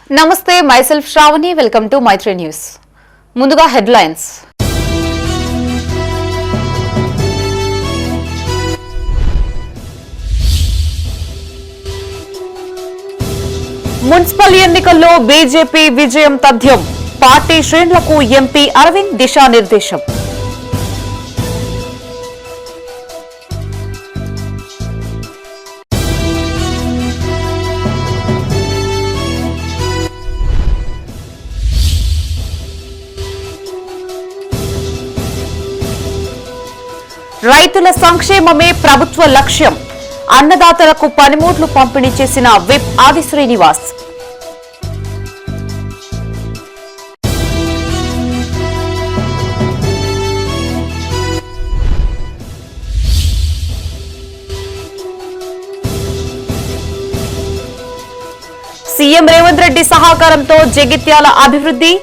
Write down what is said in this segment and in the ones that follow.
నమస్తే myself Sravani welcome to Maitri news. ముందుగా headlines. Municipal ఎన్నికల్లో బీజేపీ విజయం తథ్యం. పార్టీ శ్రేణులకు ఎంపీ అరవింద్ దిశానిర్దేశం. రైతుల సంక్షేమమే ప్రభుత్వ లక్ష్యం. అన్నదాతలకు పనిముట్లు పంపిణీ చేసిన విప్ ఆది శ్రీనివాస్. సీఎం రేవంత్ రెడ్డి సహకారంతో జగిత్యాల అభివృద్ధి,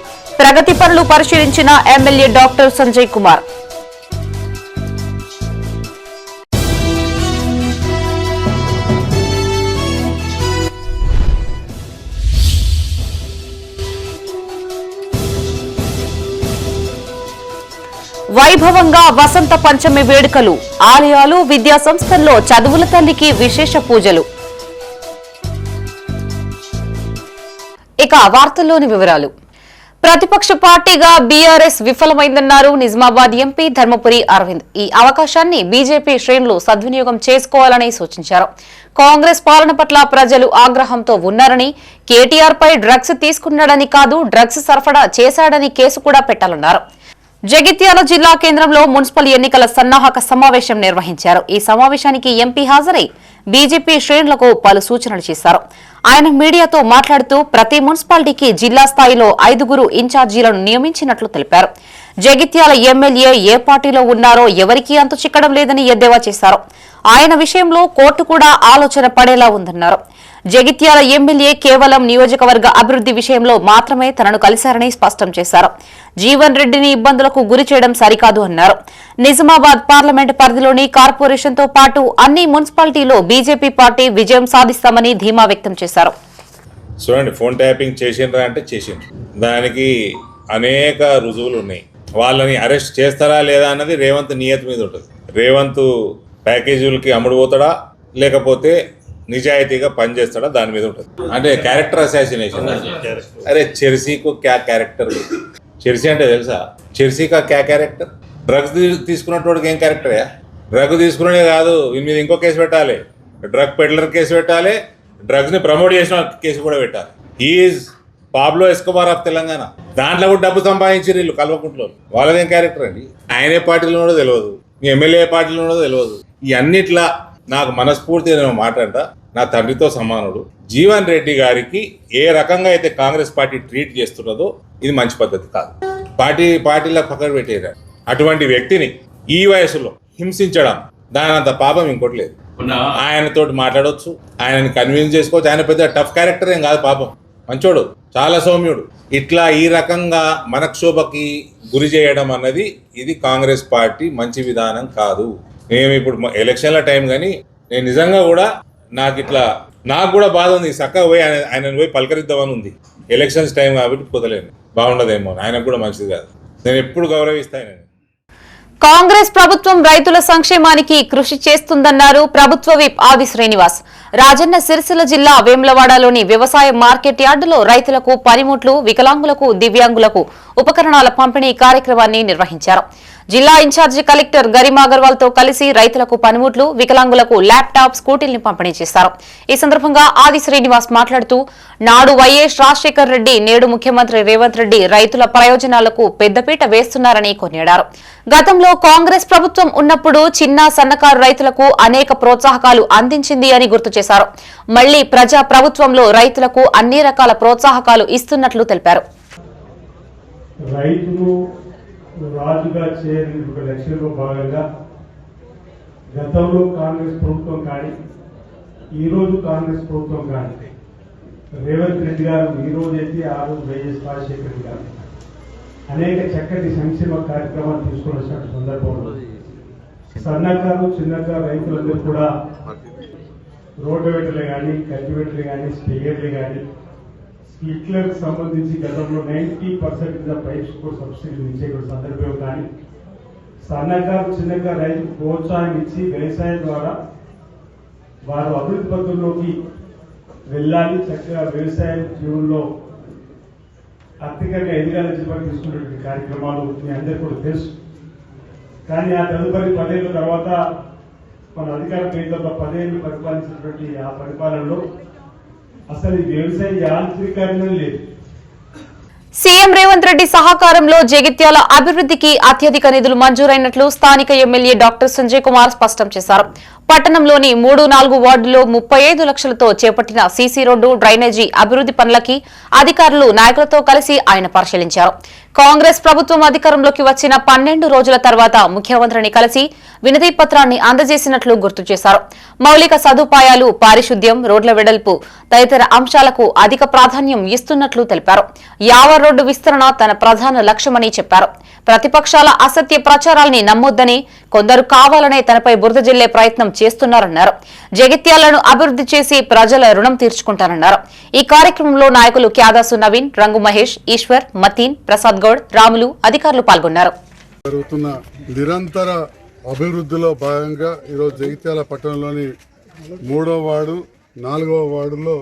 ప్రగతి పనులు పరిశీలించిన ఎమ్మెల్యే డాక్టర్ సంజయ్ కుమార్. వైభవంగా వసంత పంచమి వేడుకలు, ఆలయాలు, విద్యా సంస్థల్లో చదువుల తల్లికి విశేష పూజలు. ఇక వార్తల్లోని వివరాలు. ప్రతిపక్ష పార్టీగా బీఆర్ఎస్ విఫలమైందన్నారు నిజామాబాద్ ఎంపీ ధర్మపురి అరవింద్. ఈ అవకాశాన్ని బీజేపీ శ్రేణులు సద్వినియోగం చేసుకోవాలని సూచించారు. కాంగ్రెస్ పాలన పట్ల ప్రజలు ఆగ్రహంతో ఉన్నారని, కేటీఆర్ పై డ్రగ్స్ తీసుకున్నాడని కాదు, డ్రగ్స్ సరఫరా చేశాడని కేసు కూడా పెట్టాలన్నారు. జగిత్యాల జిల్లా కేంద్రంలో మున్సిపల్ ఎన్నికల సన్నాహక సమావేశం నిర్వహించారు. ఈ సమావేశానికి ఎంపీ హాజరై బీజేపీ శ్రేణులకు పలు సూచనలు చేశారు. ఆయన మీడియాతో మాట్లాడుతూ ప్రతి మున్సిపాలిటీకి జిల్లా స్థాయిలో 5 ఇన్ఛార్జీలను నియమించినట్లు తెలిపారు. జగిత్యాల ఎమ్మెల్యే ఏ పార్టీలో ఉన్నారో ఎవరికీ అంతు చిక్కడం లేదని ఎద్దేవా చేశారు. ఆయన విషయంలో కోర్టు కూడా ఆలోచన పడేలా ఉందన్నారు. జగిత్యాల ఎమ్మెల్యే కేవలం నియోజకవర్గ అభివృద్ధి విషయంలో మాత్రమే తనను కలిశారని స్పష్టం చేశారు. జీవన్ రెడ్డిని ఇబ్బందులకు గురి చేయడం సరికాదు అన్నారు. నిజామాబాద్ పార్లమెంట్ పరిధిలోని కార్పొరేషన్తో పాటు అన్ని మున్సిపాలిటీలో బీజేపీ పార్టీ విజయం సాధిస్తామని ధీమా వ్యక్తం చేశారు. చూడండి, ఫోన్ ట్యాపింగ్ చేసిండ్రా అంటే చేసిండ్రు. దానికి అనేక రుజువులు ఉన్నాయి. వాళ్ళని అరెస్ట్ చేస్తారా లేదా అన్నది రేవంత్ నియతి మీద ఉంటుంది. రేవంత్ ప్యాకేజీలకి అమ్ముడు పోతాడా లేకపోతే నిజాయితీగా పనిచేస్తాడా దాని మీద ఉంటుంది. అంటే క్యారెక్టర్ అసాసినేషన్. అరే చెర్సీకు క్యా క్యారెక్టర్? చెర్సీ అంటే తెలుసా? చెర్సీకా క్యా క్యారెక్టర్? డ్రగ్స్ తీసుకున్నటువంటి ఏం క్యారెక్టరే? డ్రగ్ తీసుకునే కాదు, వీని మీద ఇంకో కేసు పెట్టాలి, డ్రగ్ పెడ్లర్ కేసు పెట్టాలి, డ్రగ్స్ని ప్రమోట్ చేసిన కేసు కూడా పెట్టాలి. Is Pablo Escobar of Telangana. దాంట్లో కూడా డబ్బు సంపాదించారు వీళ్ళు కల్వకుంట్లో. వాళ్ళదేం క్యారెక్టర్ అండి? ఆయనే పార్టీలో ఉన్నదో తెలియదు, మీ ఎమ్మెల్యే పార్టీలో ఉన్నదో తెలియదు. ఈ అన్నిట్లా నాకు మనస్ఫూర్తిగా నేను మాట్లాడతా. నా తండ్రితో సమానుడు. జీవన్ రెడ్డి గారికి ఏ రకంగా అయితే కాంగ్రెస్ పార్టీ ట్రీట్ చేస్తున్నదో ఇది మంచి పద్ధతి కాదు. పార్టీలో పక్కన పెట్టేరా అటువంటి వ్యక్తిని ఈ వయసులో హింసించడం, దాని అంత పాపం ఇంకోటి లేదు. ఆయనతోటి మాట్లాడవచ్చు, ఆయనని కన్విన్స్ చేసుకోవచ్చు. ఆయన పెద్ద టఫ్ క్యారెక్టర్ ఏం కాదు, పాపం మంచోడు, చాలా సౌమ్యుడు. ఇట్లా ఈ రకంగా మనక్షోభకి గురి చేయడం అన్నది ఇది కాంగ్రెస్ పార్టీ మంచి విధానం కాదు. మేము ఇప్పుడు ఎలక్షన్ల టైం కానీ నేను నిజంగా కూడా నాకు కూడా బాధ ఉంది. చక్కగా పోయి ఆయనను పోయి పలకరిద్దామని ఉంది. ఎలక్షన్స్ టైం కాబట్టి కుదలేను, బాగుండదేమో, ఆయనకు కూడా మంచిది కాదు. నేను ఎప్పుడు గౌరవిస్తాను. కాంగ్రెస్ ప్రభుత్వం రైతుల సంక్షేమానికి కృషి చేస్తుందన్నారు ప్రభుత్వ విప్ ఆది శ్రీనివాస్. రాజన్న సిరిసిల్ల జిల్లా వేములవాడలోని వ్యవసాయ మార్కెట్ యార్డులో రైతులకు పనిముట్లు, వికలాంగులకు, దివ్యాంగులకు ఉపకరణాల పంపిణీ కార్యక్రమాన్ని నిర్వహించారు. జిల్లా ఇన్ఛార్జి కలెక్టర్ గరిమా అగర్వాల్ తో కలిసి రైతులకు పనిముట్లు, వికలాంగులకు ల్యాప్టాప్, స్కూటీల్ని పంపిణీ చేశారు. ఈ సందర్భంగా ఆది శ్రీనివాస్ మాట్లాడుతూ నాడు వైఎస్ రాజశేఖర్ రెడ్డి, నేడు ముఖ్యమంత్రి రేవంత్ రెడ్డి రైతుల ప్రయోజనాలకు పెద్దపీట వేస్తున్నారని కొనియాడారు. గతంలో కాంగ్రెస్ ప్రభుత్వం ఉన్నప్పుడు చిన్న సన్నకారు రైతులకు అనేక ప్రోత్సాహకాలు అందించింది అని గుర్తు చేశారు. మళ్లీ ప్రజా ప్రభుత్వంలో రైతులకు అన్ని రకాల ప్రోత్సాహకాలు ఇస్తున్నట్లు తెలిపారు. రాజుగా చేరిన ఒక లక్ష్యంలో భాగంగా గతంలో కాంగ్రెస్ ప్రభుత్వం కానీ ఈరోజు కాంగ్రెస్ ప్రభుత్వం కానీ రేవంత్ రెడ్డి గారు ఈరోజు అయితే ఆ రోజు వైఎస్ రాజశేఖర రెడ్డి గారు అనేక చక్కటి సంక్షేమ కార్యక్రమాలు తీసుకున్న సందర్భంలో సన్నకారు చిన్నకారు రైతులందరూ కూడా రోడ్డు వెంటలే కానీ కల్టివేటర్లు కానీ స్ప్రేయర్లు కానీ స్కిట్లకు సంబంధించి గతంలో 90% పైప్స్ కూడా సబ్సిడీ ఇచ్చే సందర్భం కానీ సన్నకారు చిన్నకారు రైతుకు ప్రోత్సాహం ఇచ్చి వ్యవసాయం ద్వారా వారు అభివృద్ధి పద్ధతుల్లోకి వెళ్ళాలి, చక్కగా వ్యవసాయ జీవుల్లో ఆర్థికంగా ఎదగాలని చెప్పి తీసుకున్నటువంటి కార్యక్రమాలు మీ అందరికీ కూడా తెలుసు. కానీ ఆ తదుపరి 10 ఏళ్ళ తర్వాత మన అధికార పేరుతో 10 ఏళ్ళు పరిపాలించినటువంటి ఆ పరిపాలనలో అసలు ఈ వ్యవసాయ యాంత్రీకరణ లేదు. సీఎం రేవంత్ రెడ్డి సహకారంలో జగిత్యాల అభివృద్ధికి అత్యధిక నిధులు మంజూరైనట్లు స్థానిక ఎమ్మెల్యే డాక్టర్ సంజయ్ కుమార్ స్పష్టం చేశారు. పట్టణంలోని 3-4 వార్డుల్లో 35 లక్షలతో చేపట్టిన సీసీ రోడ్డు, డ్రైనేజీ అభివృద్ధి పనులకి అధికారులు, నాయకులతో కలిసి ఆయన పరిశీలించారు. కాంగ్రెస్ ప్రభుత్వం అధికారంలోకి వచ్చిన 12 రోజుల తర్వాత ముఖ్యమంత్రిని కలిసి వినతి పత్రాన్ని అందజేసినట్లు గుర్తు చేశారు. మౌలిక సదుపాయాలు, పారిశుద్ధ్యం, రోడ్ల వెడల్పు తదితర అంశాలకు అధిక ప్రాధాన్యం ఇస్తున్నట్లు తెలిపారు. యావర్ రోడ్డు విస్తరణ తన ప్రధాన లక్ష్యమని చెప్పారు. ప్రతిపక్షాల అసత్య ప్రచారాల్ని నమ్మొద్దని, కొందరు కావాలనే తనపై బురద జల్లే ప్రయత్నం చేస్తున్నారన్నారు. జగిత్యాలను అభివృద్ధి చేసి ప్రజల రుణం తీర్చుకుంటారన్నారు. ఈ కార్యక్రమంలో నాయకులు క్యాదాసు నవీన్, రంగు మహేష్, ఈశ్వర్, మతీన్, ప్రసాద్ గౌడ్, రాములు, అధికారులు పాల్గొన్నారు. జరుగుతున్న నిరంతర అభివృద్ధిలో భాగంగా ఈరోజు జగిత్యాల పట్టణంలోని 3వ వార్డు 4వ వార్డులో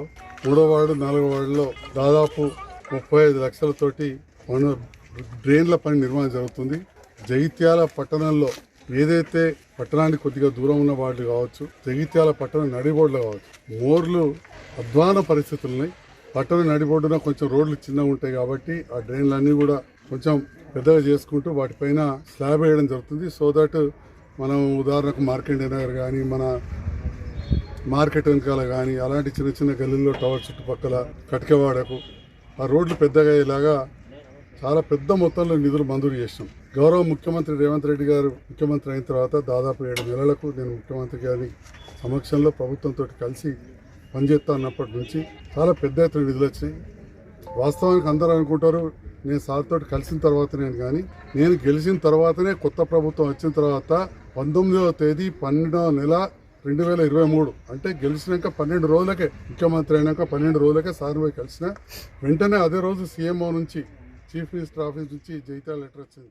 3వ వార్డు 4వ వార్డులో దాదాపు 35 లక్షలతోటి డ్రైన్ల పని నిర్మాణం జరుగుతుంది. జగిత్యాల పట్టణంలో ఏదైతే పట్టణానికి కొద్దిగా దూరం ఉన్న వార్డులు కావచ్చు, జగిత్యాల పట్టణ నడిబోర్డులు కావచ్చు, మోర్లు అధ్వాన పరిస్థితులు ఉన్నాయి. పట్టణ నడిబోర్డున కొంచెం రోడ్లు చిన్నగా ఉంటాయి కాబట్టి ఆ డ్రైన్లన్నీ కూడా కొంచెం పెద్దగా చేసుకుంటూ వాటిపైన స్లాబ్ వేయడం జరుగుతుంది. సో దట్ మనం ఉదాహరణకు మార్కెండ్ నగర్ కానీ, మన మార్కెట్ వెనకాల కానీ, అలాంటి చిన్న చిన్న గల్లీల్లో టవర్ చుట్టుపక్కల కటికవాడకు ఆ రోడ్లు పెద్దగా అయ్యేలాగా చాలా పెద్ద మొత్తంలో నిధులు మంజూరు చేసినాం. గౌరవ ముఖ్యమంత్రి రేవంత్ రెడ్డి గారు ముఖ్యమంత్రి అయిన తర్వాత దాదాపు 7 నెలలకు నేను ముఖ్యమంత్రి గారి సమక్షంలో ప్రభుత్వంతో కలిసి పనిచేస్తా అన్నప్పటి నుంచి చాలా పెద్ద ఎత్తున నిధులు వచ్చినాయి. వాస్తవానికి అందరూ అనుకుంటారు నేను సార్తో కలిసిన తర్వాతనే కానీ, నేను గెలిచిన తర్వాతనే కొత్త ప్రభుత్వం వచ్చిన తర్వాత 19వ తేదీ 12వ నెల 2023 అంటే గెలిచినాక 12 రోజులకే, ముఖ్యమంత్రి అయినాక 12 రోజులకే సార్ పోయి కలిసిన వెంటనే అదే రోజు సీఎంఓ నుంచి, చీఫ్ మినిస్టర్ ఆఫీస్ నుంచి జైత్యాల లెటర్ వచ్చింది.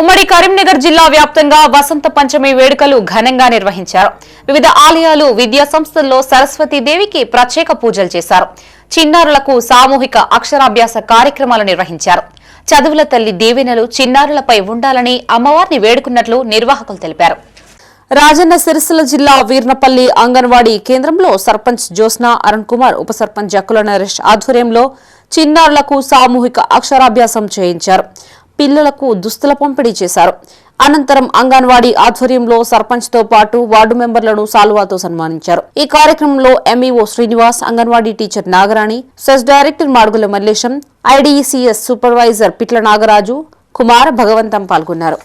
ఉమ్మడి కరీంనగర్ జిల్లా వ్యాప్తంగా వసంత పంచమి వేడుకలు ఘనంగా నిర్వహించారు. వివిధ ఆలయాలు, విద్యా సంస్థల్లో సరస్వతీదేవికి ప్రత్యేక పూజలు చేశారు. చిన్నారులకు సామూహిక అక్షరాభ్యాస కార్యక్రమాలు నిర్వహించారు. చదువుల తల్లి దీవెనలు చిన్నారులపై ఉండాలని అమ్మవారిని వేడుకున్నట్లు నిర్వాహకులు తెలిపారు. రాజన్న సిరిసిల్ల జిల్లా వీర్నపల్లి అంగన్వాడీ కేంద్రంలో సర్పంచ్ జ్యోత్స్న, అరుణ్ కుమార్, ఉప సర్పంచ్ జక్కుల నరేష్ ఆధ్వర్యంలో చిన్నారులకు సామూహిక అక్షరాభ్యాసం చేయించారు. పిల్లలకు దుస్తుల పంపిణీ చేశారు. అనంతరం అంగన్వాడీ ఆధ్వర్యంలో సర్పంచ్ తో పాటు వార్డు మెంబర్లను సాలువాతో సన్మానించారు. ఈ కార్యక్రమంలో MEO Srinivas, anganwadi teacher Nagarani, CESS director Madugula Mallesham, IDCS supervisor Pitla Nagaraju, Kumar, Bhagavantham పాల్గొన్నారు.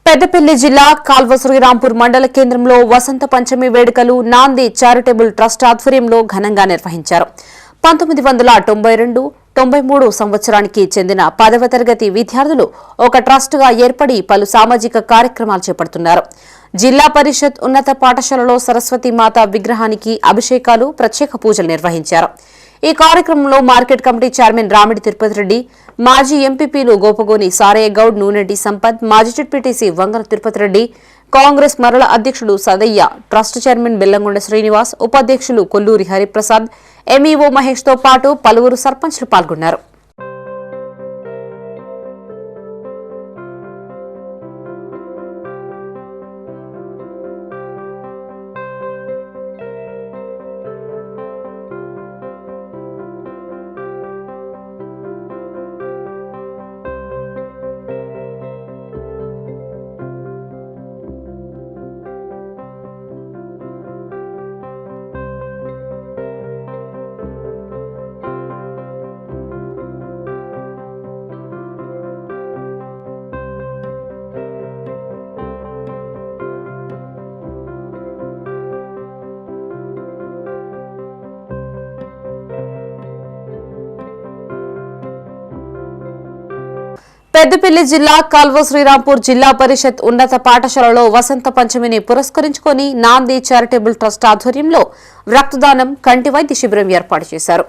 పెద్దపల్లి జిల్లా కాల్వ శ్రీరాంపూర్ మండల కేంద్రంలో వసంత పంచమి వేడుకలు నాంది చారిటబుల్ ట్రస్ట్ ఆధ్వర్యంలో ఘనంగా నిర్వహించారు. 1992-93 సంవత్సరానికి చెందిన 10వ తరగతి విద్యార్థులు ఒక ట్రస్టుగా ఏర్పడి పలు సామాజిక కార్యక్రమాలు చేపడుతున్నారు. జిల్లా పరిషత్ ఉన్నత పాఠశాలలో సరస్వతి మాత విగ్రహానికి అభిషేకాలు, ప్రత్యేక పూజలు నిర్వహించారు. ఈ కార్యక్రమంలో market committee chairman Ramidi Tirupati Reddy, మాజీ ఎంపీపీలు గోపగోని సారయ్య గౌడ్, నూనెటి సంపత్, మాజీ జెడ్పీటీసీ వంగన తిరుపతి రెడ్డి, కాంగ్రెస్ మరల అధ్యక్షుడు సదయ్య, ట్రస్ట్ చైర్మన్ బెల్లంగొండ శ్రీనివాస్, ఉపాధ్యక్షులు కొల్లూరి హరిప్రసాద్, ఎంఈఓ మహేష్ తో పాటు పలువురు సర్పంచ్లు పాల్గొన్నారు. పెద్దపల్లి జిల్లా కాల్వ శ్రీరాంపూర్ జిల్లా పరిషత్ ఉన్నత పాఠశాలలో వసంత పంచమిని పురస్కరించుకుని నాంది చారిటబుల్ ట్రస్ట్ ఆధ్వర్యంలో రక్తదానం కంటి వైద్య శిబిరం ఏర్పాటు చేశారు.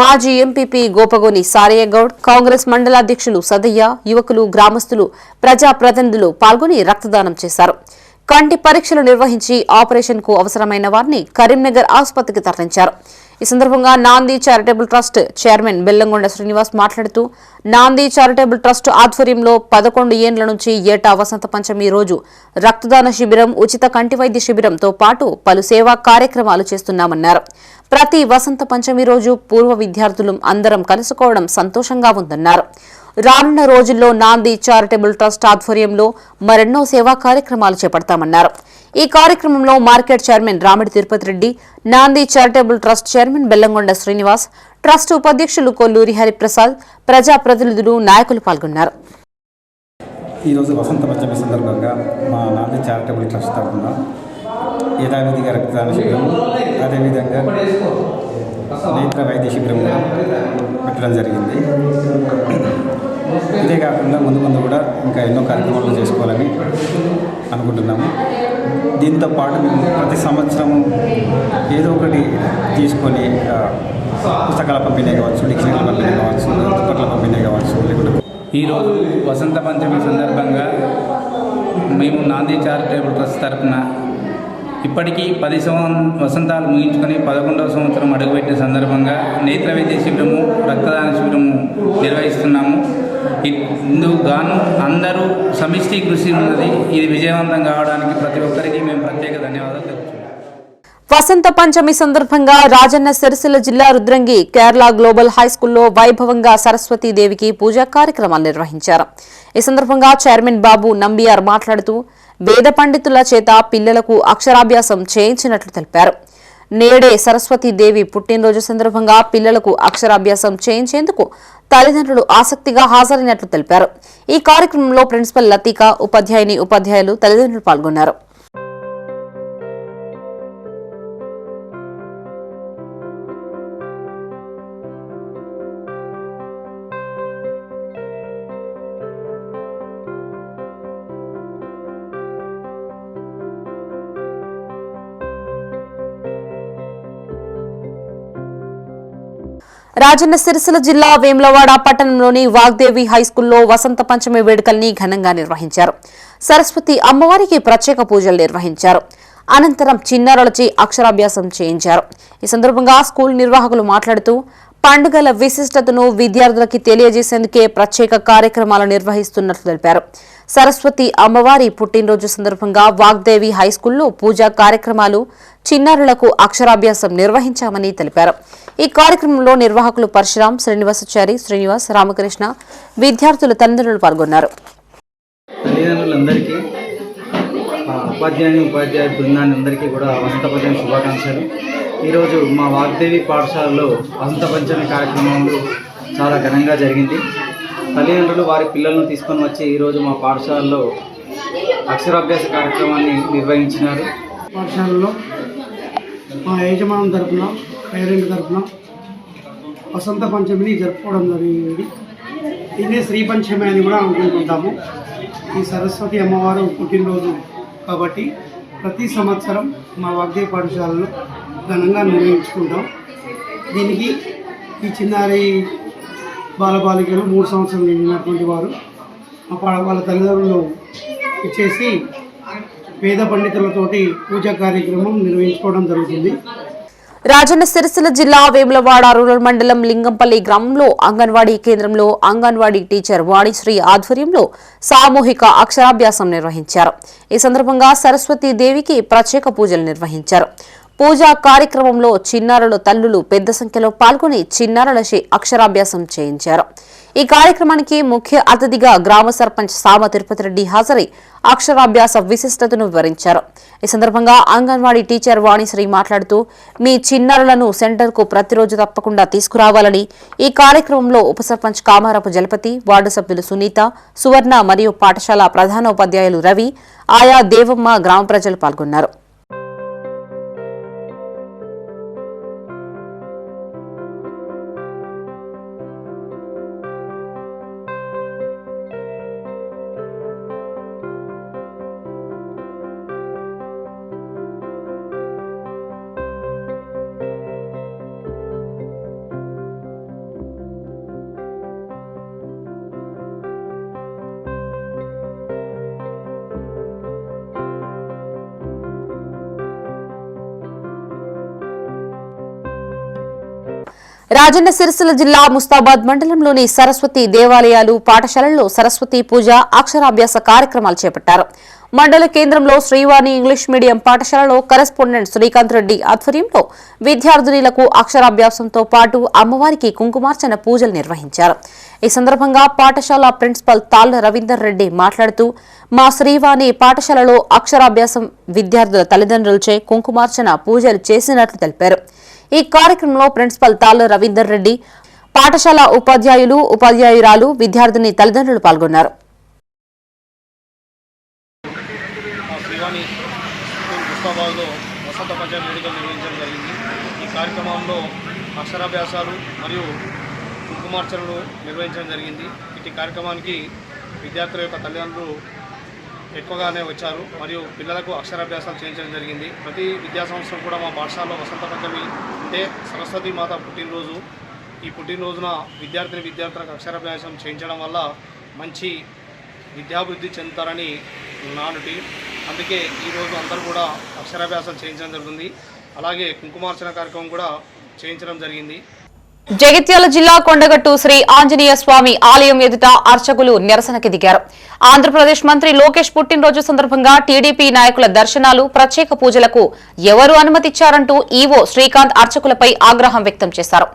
మాజీ ఎంపీపీ గోపగోని సారయ్యగౌడ్, కాంగ్రెస్ మండలాధ్యక్షులు సదయ్య, యువకులు, గ్రామస్తులు, ప్రజాప్రతినిధులు పాల్గొని రక్తదానం చేశారు. కంటి పరీక్షలు నిర్వహించి ఆపరేషన్ కు అవసరమైన వారిని కరీంనగర్ ఆసుపత్రికి తరలించారు. ఈ సందర్భంగా నాంది charitable trust chairman Bellamkonda Srinivas మాట్లాడుతూ నాంది చారిటబుల్ ట్రస్ట్ ఆధ్వర్యంలో 11 ఏండ్ల నుంచి ఏటా వసంత పంచమి రోజు రక్తదాన శిబిరం, ఉచిత కంటి వైద్య శిబిరంతో పాటు పలు సేవా కార్యక్రమాలు చేస్తున్నామన్నారు. ప్రతి వసంత పంచమి రోజు పూర్వ విద్యార్థులు అందరం కలుసుకోవడం సంతోషంగా ఉందన్నారు. రానున్న రోజుల్లో నాంది చారిటబుల్ ట్రస్ట్ ఆధ్వర్యంలో మరెన్నో సేవా కార్యక్రమాలు చేపడతామన్నారు. ఈ కార్యక్రమంలో మార్కెట్ చైర్మన్ రామిడి తిరుపతి రెడ్డి, నాంది charitable trust chairman Bellamkonda Srinivas, trust ఉపాధ్యక్షులు కొల్లూరి హరిప్రసాద్, ప్రజాప్రతినిధులు, నాయకులు పాల్గొన్నారు. ఈరోజు వసంత పంచమి సందర్భంగా మా నాంది చారిటబుల్ ట్రస్ట్ తరఫున యథావిధిగా రక్తదాన శిబిరం, అదేవిధంగా నేత్ర వైద్య శిబిరం పెట్టడం జరిగింది. ఇదే కాకుండా ముందు కూడా ఇంకా ఎన్నో కార్యక్రమాలు చేసుకోవాలని అనుకుంటున్నాము. దీంతో పాటు మేము ప్రతి సంవత్సరము ఏదో ఒకటి తీసుకొని పుస్తకాల పంపిణీ కావచ్చు, డిక్షనరీల పంపిణీ కావచ్చు, దుప్పట్ల పంపిణీ కావచ్చు, లేకుంటే ఈరోజు వసంత పంచమి సందర్భంగా మేము నాంది చారిటబుల్ ట్రస్ట్ తరఫున ఇప్పటికీ 10 వసంతాలు ముగించుకొని 11వ సంవత్సరం అడుగుపెట్టిన సందర్భంగా నేత్ర వైద్య శిబిరము, రక్తదాన శిబిరము నిర్వహిస్తున్నాము. ఇందుకు గాను అందరూ సమిష్టి కృషి ఉన్నది. ఇది విజయవంతం కావడానికి ప్రతి ఒక్కరికి మేము ప్రత్యేక ధన్యవాదాలు తెలుపుతున్నాం. వసంత పంచమి సందర్భంగా రాజన్న సిరిసిల్ల జిల్లా రుద్రంగి కేరళ గ్లోబల్ హైస్కూల్లో వైభవంగా సరస్వతీదేవికి పూజా కార్యక్రమాలు నిర్వహించారు. ఈ సందర్భంగా చైర్మన్ బాబు నంబియార్ మాట్లాడుతూ వేద పండితుల చేత పిల్లలకు అక్షరాభ్యాసం చేయించినట్లు తెలిపారు. నేడే సరస్వతీదేవి పుట్టినరోజు సందర్భంగా పిల్లలకు అక్షరాభ్యాసం చేయించేందుకు తల్లిదండ్రులు ఆసక్తిగా హాజరైనట్లు తెలిపారు. ఈ కార్యక్రమంలో ప్రిన్సిపల్ లతీక, ఉపాధ్యాయులు, తల్లిదండ్రులు పాల్గొన్నారు. రాజన్న సిరిసిల్ల జిల్లా వేములవాడ పట్టణంలోని వాగ్దేవి హైస్కూల్లో వసంత పంచమి వేడుకల్ని ఘనంగా నిర్వహించారు. సరస్వతి అమ్మవారికి ప్రత్యేక పూజలు నిర్వహించారు. అనంతరం చిన్నారులచే అక్షరాభ్యాసం చేయించారు. ఈ సందర్భంగా స్కూల్ నిర్వాహకులు మాట్లాడుతూ పండుగల విశిష్టతను విద్యార్థులకి తెలియజేసేందుకే ప్రత్యేక కార్యక్రమాలు నిర్వహిస్తున్నట్లు తెలిపారు. సరస్వతి అమ్మవారి పుట్టినరోజు సందర్భంగా వాగ్దేవి హైస్కూల్లో పూజా కార్యక్రమాలు, చిన్నారులకు అక్షరాభ్యాసం నిర్వహించామని తెలిపారు. ఈ కార్యక్రమంలో నిర్వాహకులు పరశురాం, శ్రీనివాస్, రామకృష్ణ, విద్యార్థుల తల్లిదండ్రులు పాల్గొన్నారు. తల్లిదండ్రులందరికీ, ఉపాధ్యాయ బృందాన్ని అందరికీ కూడా వసంత పంచమి శుభాకాంక్షలు. ఈరోజు మా వాగ్దేవి పాఠశాలలో వసంత పంచమి కార్యక్రమాలు చాలా ఘనంగా జరిగింది. తల్లిదండ్రులు వారి పిల్లలను తీసుకొని వచ్చి ఈరోజు మా పాఠశాలలో అక్షరాభ్యాస కార్యక్రమాన్ని నిర్వహించినారు. పాఠశాలలో మా యజమానం తరఫున, పేరెంట్ తరఫున వసంత పంచమిని జరుపుకోవడం జరిగింది. దీన్ని శ్రీ పంచమి అని కూడా అనుకుంటాము. ఈ సరస్వతి అమ్మవారు పుట్టినరోజు కాబట్టి ప్రతి సంవత్సరం మా వాగ్దేవి పాఠశాలలో ఘనంగా నిర్వహించుకుంటాం. దీనికి ఈ చిన్నారి బాలబాలికలు 3 సంవత్సరాలు నిండినటువంటి వారు వాళ్ళ తల్లిదండ్రులు ఇచ్చేసి వేద పండితులతోటి పూజా కార్యక్రమం నిర్వహించుకోవడం జరుగుతుంది. రాజన్న సిరిసిల్ల జిల్లా వేములవాడ రూరల్ మండలం లింగంపల్లి గ్రామంలో అంగన్వాడీ కేంద్రంలో అంగన్వాడీ టీచర్ వాణిశ్రీ ఆధ్వర్యంలో సామూహిక అక్షరాభ్యాసం నిర్వహించారు. ఈ సందర్భంగా సరస్వతీదేవికి ప్రత్యేక పూజలు నిర్వహించారు. పూజా కార్యక్రమంలో చిన్నారుల తల్లులు పెద్ద సంఖ్యలో పాల్గొని చిన్నారులచే అక్షరాభ్యాసం చేయించారు. ఈ కార్యక్రమానికి ముఖ్య అతిథిగా గ్రామ సర్పంచ్ సామ తిరుపతి రెడ్డి హాజరై అక్షరాభ్యాస విశిష్టతను వివరించారు. ఈ సందర్భంగా అంగన్వాడీ టీచర్ వాణిశ్రీ మాట్లాడుతూ మీ చిన్నారులను సెంటర్కు ప్రతిరోజు తప్పకుండా తీసుకురావాలని, ఈ కార్యక్రమంలో ఉప సర్పంచ్ కామారపు జలపతి, వార్డు సభ్యులు సునీత, సువర్ణ మరియు పాఠశాల ప్రధానోపాధ్యాయులు రవి, ఆయా దేవమ్మ, గ్రామ ప్రజలు పాల్గొన్నారు. రాజన్న సిరిసిల్ల జిల్లా ముస్తాబాద్ మండలంలోని సరస్వతి దేవాలయాలు పాఠశాలల్లో సరస్వతి పూజ అక్షరాభ్యాస కార్యక్రమాలు చేపట్టారు. మండల కేంద్రంలో శ్రీవాణి ఇంగ్లీష్ మీడియం పాఠశాలలో కరెస్పాండెంట్ శ్రీకాంత్ రెడ్డి ఆధ్వర్యంలో విద్యార్థినులకు అక్షరాభ్యాసంతో పాటు అమ్మవారికి కుంకుమార్చన పూజలు నిర్వహించారు. ఈ సందర్భంగా పాఠశాల ప్రిన్సిపల్ తాళ్ల రవీందర్ రెడ్డి మాట్లాడుతూ మా శ్రీవాణి పాఠశాలలో అక్షరాభ్యాసం విద్యార్థుల తల్లిదండ్రులచే కుంకుమార్చన పూజలు చేసినట్లు తెలిపారు. ఈ కార్యక్రమంలో ప్రిన్సిపల్ తాళ్ల రవీందర్ రెడ్డి, పాఠశాల ఉపాధ్యాయులు ఉపాధ్యాయురాలు విద్యార్థిని తల్లిదండ్రులు పాల్గొన్నారు. శ్రీవాణి ముస్తాబాద్లో వసంత పంచాయతీ వేడుకలు నిర్వహించడం జరిగింది. ఈ కార్యక్రమంలో అక్షరాభ్యాసాలు మరియు కుంకుమార్చనలు నిర్వహించడం జరిగింది. ఇటు కార్యక్రమానికి విద్యార్థుల యొక్క తల్లిదండ్రులు ఎక్కువగానే వచ్చారు మరియు పిల్లలకు అక్షరాభ్యాసాలు చేయించడం జరిగింది. ప్రతి విద్యా సంవత్సరం కూడా మా పాఠశాలలో వసంత పంచమి అంటే సరస్వతి మాత పుట్టినరోజు. ఈ పుట్టినరోజున విద్యార్థులకు అక్షరాభ్యాసం చేయించడం వల్ల మంచి విద్యాభివృద్ధి చెందుతారని నానుటి. అందుకే ఈరోజు అందరూ కూడా అక్షరాభ్యాసాలు చేయించడం జరుగుతుంది. అలాగే కుంకుమార్చన కార్యక్రమం కూడా చేయించడం జరిగింది. జగిత్యాల జిల్లా కొండగట్టు శ్రీ ఆంజనేయ స్వామి ఆలయం ఎదుట అర్చకులు నిరసనకి దిగారు. ఆంధ్రప్రదేశ్ మంత్రి లోకేష్ పుట్టినరోజు సందర్భంగా టీడీపీ నాయకుల దర్శనాలు, ప్రత్యేక పూజలకు ఎవరు అనుమతిచ్చారంటూ ఈవో శ్రీకాంత్ అర్చకులపై ఆగ్రహం వ్యక్తం చేశారు.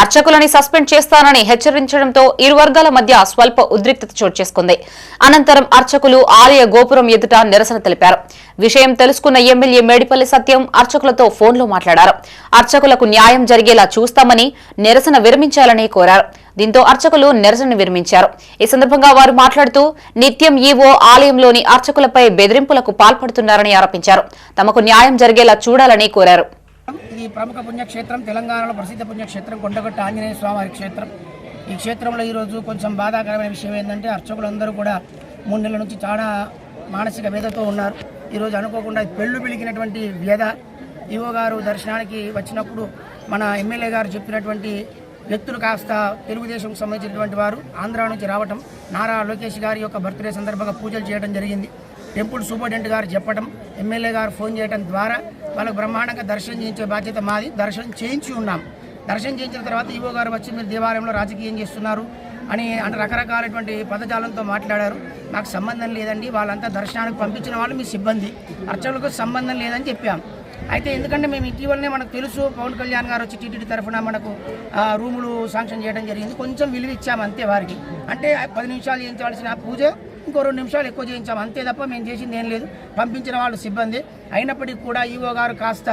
అర్చకులని సస్పెండ్ చేస్తానని హెచ్చరించడంతో ఇరు వర్గాల మధ్య స్వల్ప ఉద్రిక్తత చోటు చేసుకుంది. అనంతరం అర్చకులు ఆలయ గోపురం ఎదుట నిరసన తెలిపారు. విషయం తెలుసుకున్న ఎమ్మెల్యే మేడిపల్లి సత్యం అర్చకులతో ఫోన్లో మాట్లాడారు. అర్చకులకు న్యాయం జరిగేలా చూస్తామని, నిరసన విరమించాలని కోరారు. దీంతో అర్చకులు నిరసన విరమించారు. ఈ సందర్భంగా వారు మాట్లాడుతూ నిత్యం ఈవో ఆలయంలోని అర్చకులపై బెదిరింపులకు పాల్పడుతున్నారని ఆరోపించారు. తమకు న్యాయం జరిగేలా చూడాలని కోరారు. ఇది ప్రముఖ పుణ్యక్షేత్రం, తెలంగాణలో ప్రసిద్ధ పుణ్యక్షేత్రం కొండగట్టు ఆంజనేయ స్వామి క్షేత్రం. ఈ క్షేత్రంలో ఈరోజు కొంచెం బాధాకరమైన విషయం ఏంటంటే అర్చకులందరూ కూడా 3 నెలల నుంచి చాలా మానసిక వేదతో ఉన్నారు. ఈరోజు అనుకోకుండా పెళ్ళు పిలికినటువంటి వ్యధ. ఈవో గారు దర్శనానికి వచ్చినప్పుడు మన ఎమ్మెల్యే గారు చెప్పినటువంటి వ్యక్తులు కాస్త తెలుగుదేశంకు సంబంధించినటువంటి వారు ఆంధ్ర నుంచి రావటం, నారా లోకేష్ గారి యొక్క బర్త్డే సందర్భంగా పూజలు చేయడం జరిగింది. టెంపుల్ సూపరింటెండెంట్ గారు చెప్పడం, ఎమ్మెల్యే గారు ఫోన్ చేయడం ద్వారా వాళ్ళకు బ్రహ్మాండంగా దర్శనం చేయించే బాధ్యత మాది. దర్శనం చేయించి ఉన్నాం. దర్శనం చేయించిన తర్వాత ఈవో గారు వచ్చి మీరు దేవాలయంలో రాజకీయం చేస్తున్నారు అని రకరకాలైనటువంటి పదజాలంతో మాట్లాడారు. నాకు సంబంధం లేదండి, వాళ్ళంతా దర్శనానికి పంపించిన వాళ్ళు మీ సిబ్బంది, అర్చకులకు సంబంధం లేదని చెప్పాం. అయితే ఎందుకంటే మేము ఇటీవలనే మనకు తెలుసు పవన్ కళ్యాణ్ గారు వచ్చి టీటీడీ తరఫున మనకు రూములు శాంక్షన్ చేయడం జరిగింది. కొంచెం విలువ ఇచ్చాము అంతే వారికి. అంటే 10 నిమిషాలు చేయించవలసిన పూజ ఇంకో 2 నిమిషాలు ఎక్కువ చేయించాము అంతే తప్ప మేము చేసింది ఏం లేదు. పంపించిన వాళ్ళు సిబ్బంది. అయినప్పటికీ కూడా ఈవో గారు కాస్త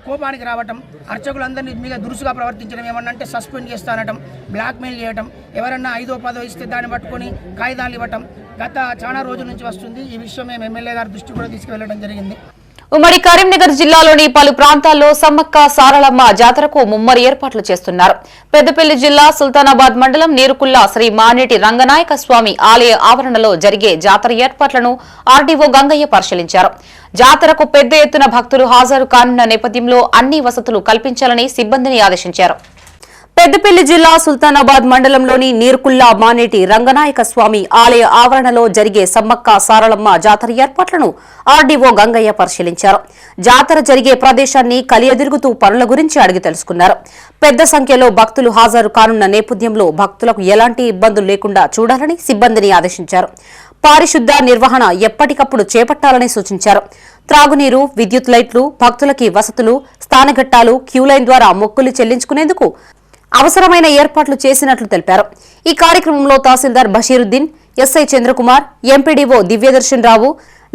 కోపానికి రావటం, అర్చకులందరినీ మీద దురుసుగా ప్రవర్తించడం, ఏమన్నంటే సస్పెండ్ చేస్తానటం, బ్లాక్మెయిల్ చేయటం, ఎవరన్నా 5ో 10ో ఇస్తే దాన్ని పట్టుకొని కాగితాలు ఇవ్వటం గత చాలా రోజుల నుంచి వస్తుంది. ఈ విషయం మేము ఎమ్మెల్యే గారి దృష్టి కూడా తీసుకువెళ్ళడం జరిగింది. ఉమ్మడి కరీంనగర్ జిల్లాలోని పలు ప్రాంతాల్లో సమ్మక్క సారలమ్మ జాతరకు ముమ్మరి ఏర్పాట్లు చేస్తున్నారు. పెద్దపల్లి జిల్లా సుల్తానాబాద్ మండలం నీరుకుల్లా శ్రీ మానేటి రంగనాయక స్వామి ఆలయ ఆవరణలో జరిగే జాతర ఏర్పాట్లను ఆర్డీఓ గంగయ్య పరిశీలించారు. జాతరకు పెద్ద ఎత్తున భక్తులు హాజరు కానున్న నేపథ్యంలో అన్ని వసతులు కల్పించాలని సిబ్బందిని ఆదేశించారు. పెద్దపల్లి జిల్లా సుల్తానాబాద్ మండలంలోని నీర్కుల్లా మానేటి రంగనాయక స్వామి ఆలయ ఆవరణలో జరిగే సమ్మక్క సారలమ్మ జాతర ఏర్పాట్లను ఆర్డీఓ గంగయ్య పరిశీలించారు. జాతర జరిగే ప్రదేశాన్ని కలియదిరుగుతూ పనుల గురించి అడిగి తెలుసుకున్నారు. పెద్ద సంఖ్యలో భక్తులు హాజరు కానున్న నేపథ్యంలో భక్తులకు ఎలాంటి ఇబ్బందులు లేకుండా చూడాలని సిబ్బందిని ఆదేశించారు. పారిశుద్ధ్య నిర్వహణ ఎప్పటికప్పుడు చేపట్టాలని సూచించారు. త్రాగునీరు, విద్యుత్ లైట్లు, భక్తులకి వసతులు, స్థానఘట్టాలు, క్యూలైన్ ద్వారా మొక్కులు చెల్లించుకునేందుకు అవసరమైన ఏర్పాట్లు చేసినట్లు తెలిపారు. ఈ కార్యక్రమంలో తహసీల్దార్ బషీరుద్దీన్, ఎస్ఐ చంద్రకుమార్, ఎంపీడీఓ దివ్యదర్శన్ రావు,